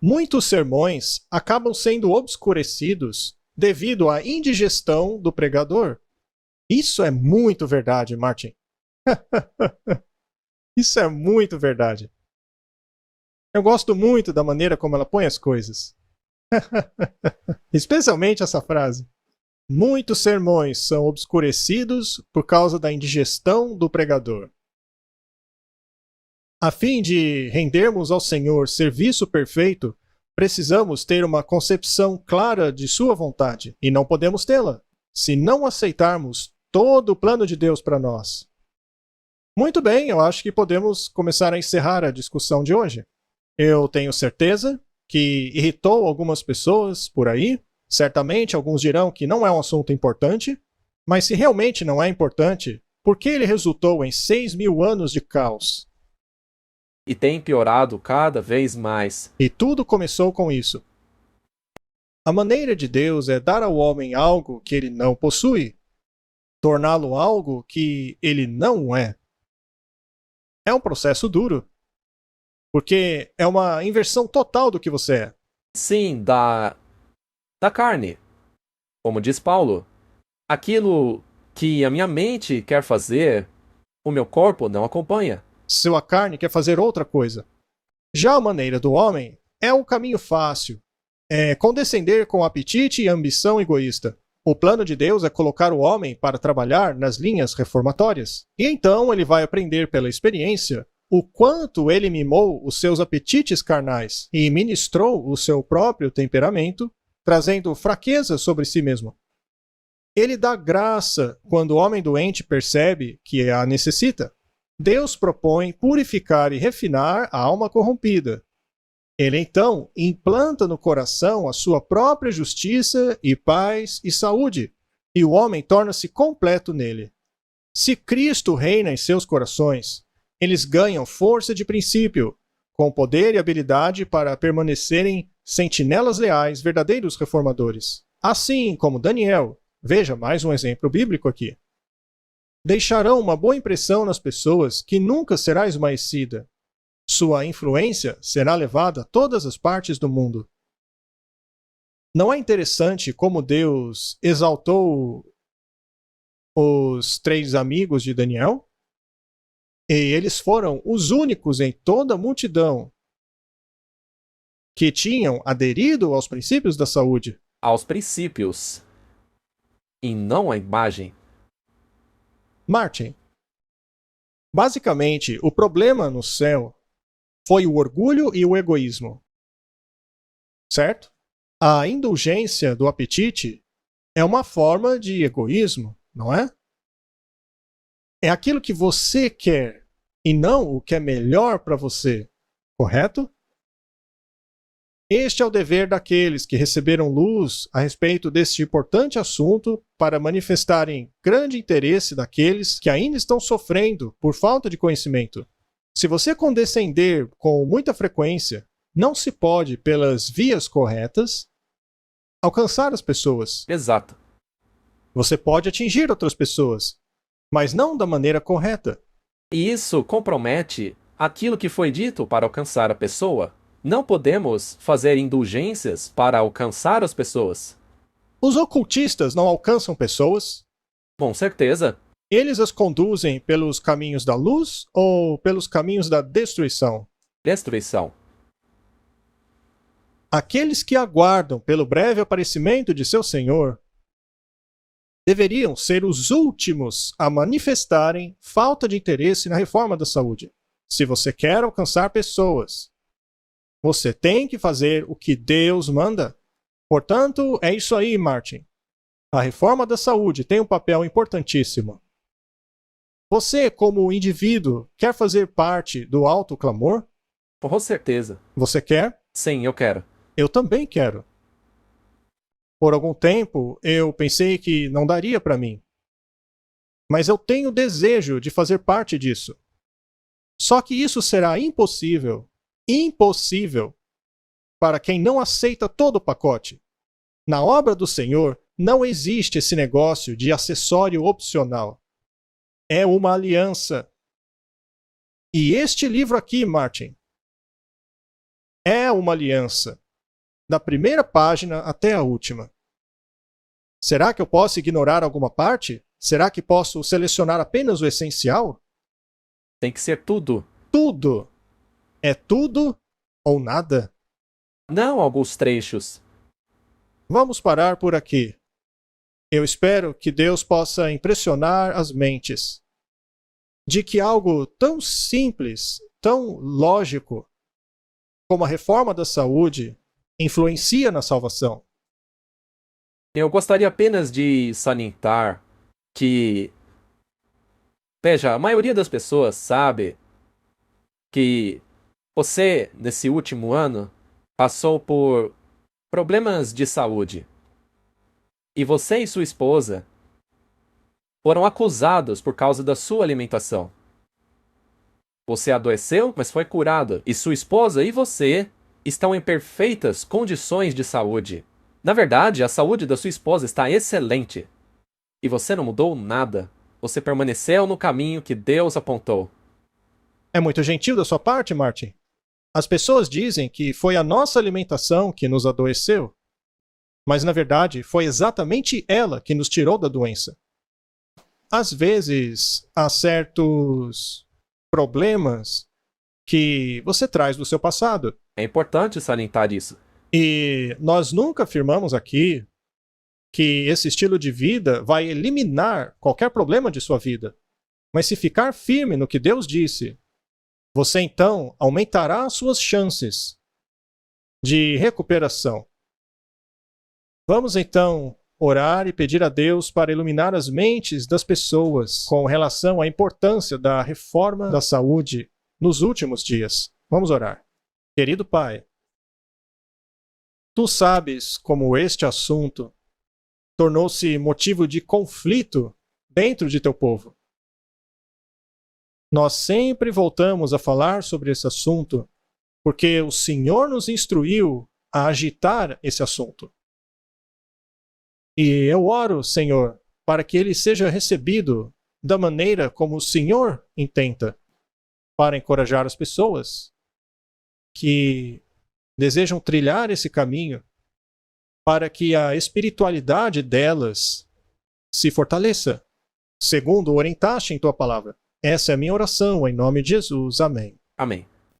Muitos sermões acabam sendo obscurecidos devido à indigestão do pregador. Isso é muito verdade, Martin. Isso é muito verdade. Eu gosto muito da maneira como ela põe as coisas. Especialmente essa frase. Muitos sermões são obscurecidos por causa da indigestão do pregador. A fim de rendermos ao Senhor serviço perfeito, precisamos ter uma concepção clara de sua vontade, e não podemos tê-la se não aceitarmos todo o plano de Deus para nós. Muito bem, eu acho que podemos começar a encerrar a discussão de hoje. Eu tenho certeza que irritou algumas pessoas por aí. Certamente alguns dirão que não é um assunto importante, mas se realmente não é importante, por que ele resultou em 6.000 anos de caos? E tem piorado cada vez mais. E tudo começou com isso. A maneira de Deus é dar ao homem algo que ele não possui, torná-lo algo que ele não é. É um processo duro, porque é uma inversão total do que você é. Sim, da carne. Como diz Paulo, aquilo que a minha mente quer fazer, o meu corpo não acompanha. Sua carne quer fazer outra coisa. Já a maneira do homem é o caminho fácil. É condescender com apetite e ambição egoísta. O plano de Deus é colocar o homem para trabalhar nas linhas reformatórias. E então ele vai aprender pela experiência o quanto ele mimou os seus apetites carnais e ministrou o seu próprio temperamento, trazendo fraqueza sobre si mesmo. Ele dá graça quando o homem doente percebe que a necessita. Deus propõe purificar e refinar a alma corrompida. Ele então implanta no coração a sua própria justiça e paz e saúde, e o homem torna-se completo nele. Se Cristo reina em seus corações, eles ganham força de princípio, com poder e habilidade para permanecerem sentinelas leais, verdadeiros reformadores. Assim como Daniel, veja mais um exemplo bíblico aqui. Deixarão uma boa impressão nas pessoas que nunca será esmaecida. Sua influência será levada a todas as partes do mundo. Não é interessante como Deus exaltou os 3 amigos de Daniel? E eles foram os únicos em toda a multidão que tinham aderido aos princípios da saúde. Aos princípios, e não à imagem. Martin, basicamente, o problema no céu foi o orgulho e o egoísmo. Certo? A indulgência do apetite é uma forma de egoísmo, não é? É aquilo que você quer e não o que é melhor para você, correto? Este é o dever daqueles que receberam luz a respeito deste importante assunto para manifestarem grande interesse daqueles que ainda estão sofrendo por falta de conhecimento. Se você condescender com muita frequência, não se pode, pelas vias corretas, alcançar as pessoas. Exato. Você pode atingir outras pessoas, mas não da maneira correta. E isso compromete aquilo que foi dito para alcançar a pessoa. Não podemos fazer indulgências para alcançar as pessoas. Os ocultistas não alcançam pessoas? Com certeza. Eles as conduzem pelos caminhos da luz ou pelos caminhos da destruição? Destruição. Aqueles que aguardam pelo breve aparecimento de seu Senhor deveriam ser os últimos a manifestarem falta de interesse na reforma da saúde. Se você quer alcançar pessoas, você tem que fazer o que Deus manda. Portanto, é isso aí, Martin. A reforma da saúde tem um papel importantíssimo. Você, como indivíduo, quer fazer parte do alto clamor? Com certeza. Você quer? Sim, eu quero. Eu também quero. Por algum tempo, eu pensei que não daria para mim. Mas eu tenho desejo de fazer parte disso. Só que isso será impossível para quem não aceita todo o pacote. Na obra do Senhor, não existe esse negócio de acessório opcional. É uma aliança. E este livro aqui, Martin, é uma aliança. Da primeira página até a última. Será que eu posso ignorar alguma parte? Será que posso selecionar apenas o essencial? Tem que ser tudo. Tudo. É tudo ou nada? Não alguns trechos. Vamos parar por aqui. Eu espero que Deus possa impressionar as mentes de que algo tão simples, tão lógico, como a reforma da saúde, influencia na salvação. Eu gostaria apenas de salientar que, veja, a maioria das pessoas sabe que você, nesse último ano, passou por problemas de saúde. E você e sua esposa foram acusados por causa da sua alimentação. Você adoeceu, mas foi curado. E sua esposa e você estão em perfeitas condições de saúde. Na verdade, a saúde da sua esposa está excelente. E você não mudou nada. Você permaneceu no caminho que Deus apontou. É muito gentil da sua parte, Martin. As pessoas dizem que foi a nossa alimentação que nos adoeceu. Mas, na verdade, foi exatamente ela que nos tirou da doença. Às vezes, há certos problemas que você traz do seu passado. É importante salientar isso. E nós nunca afirmamos aqui que esse estilo de vida vai eliminar qualquer problema de sua vida. Mas se ficar firme no que Deus disse, você então aumentará as suas chances de recuperação. Vamos então orar e pedir a Deus para iluminar as mentes das pessoas com relação à importância da reforma da saúde nos últimos dias. Vamos orar. Querido Pai, Tu sabes como este assunto tornou-se motivo de conflito dentro de Teu povo. Nós sempre voltamos a falar sobre esse assunto porque o Senhor nos instruiu a agitar esse assunto. E eu oro, Senhor, para que ele seja recebido da maneira como o Senhor intenta, para encorajar as pessoas que desejam trilhar esse caminho, para que a espiritualidade delas se fortaleça, segundo orientaste em tua palavra. Essa é a minha oração, em nome de Jesus. Amém. Amém.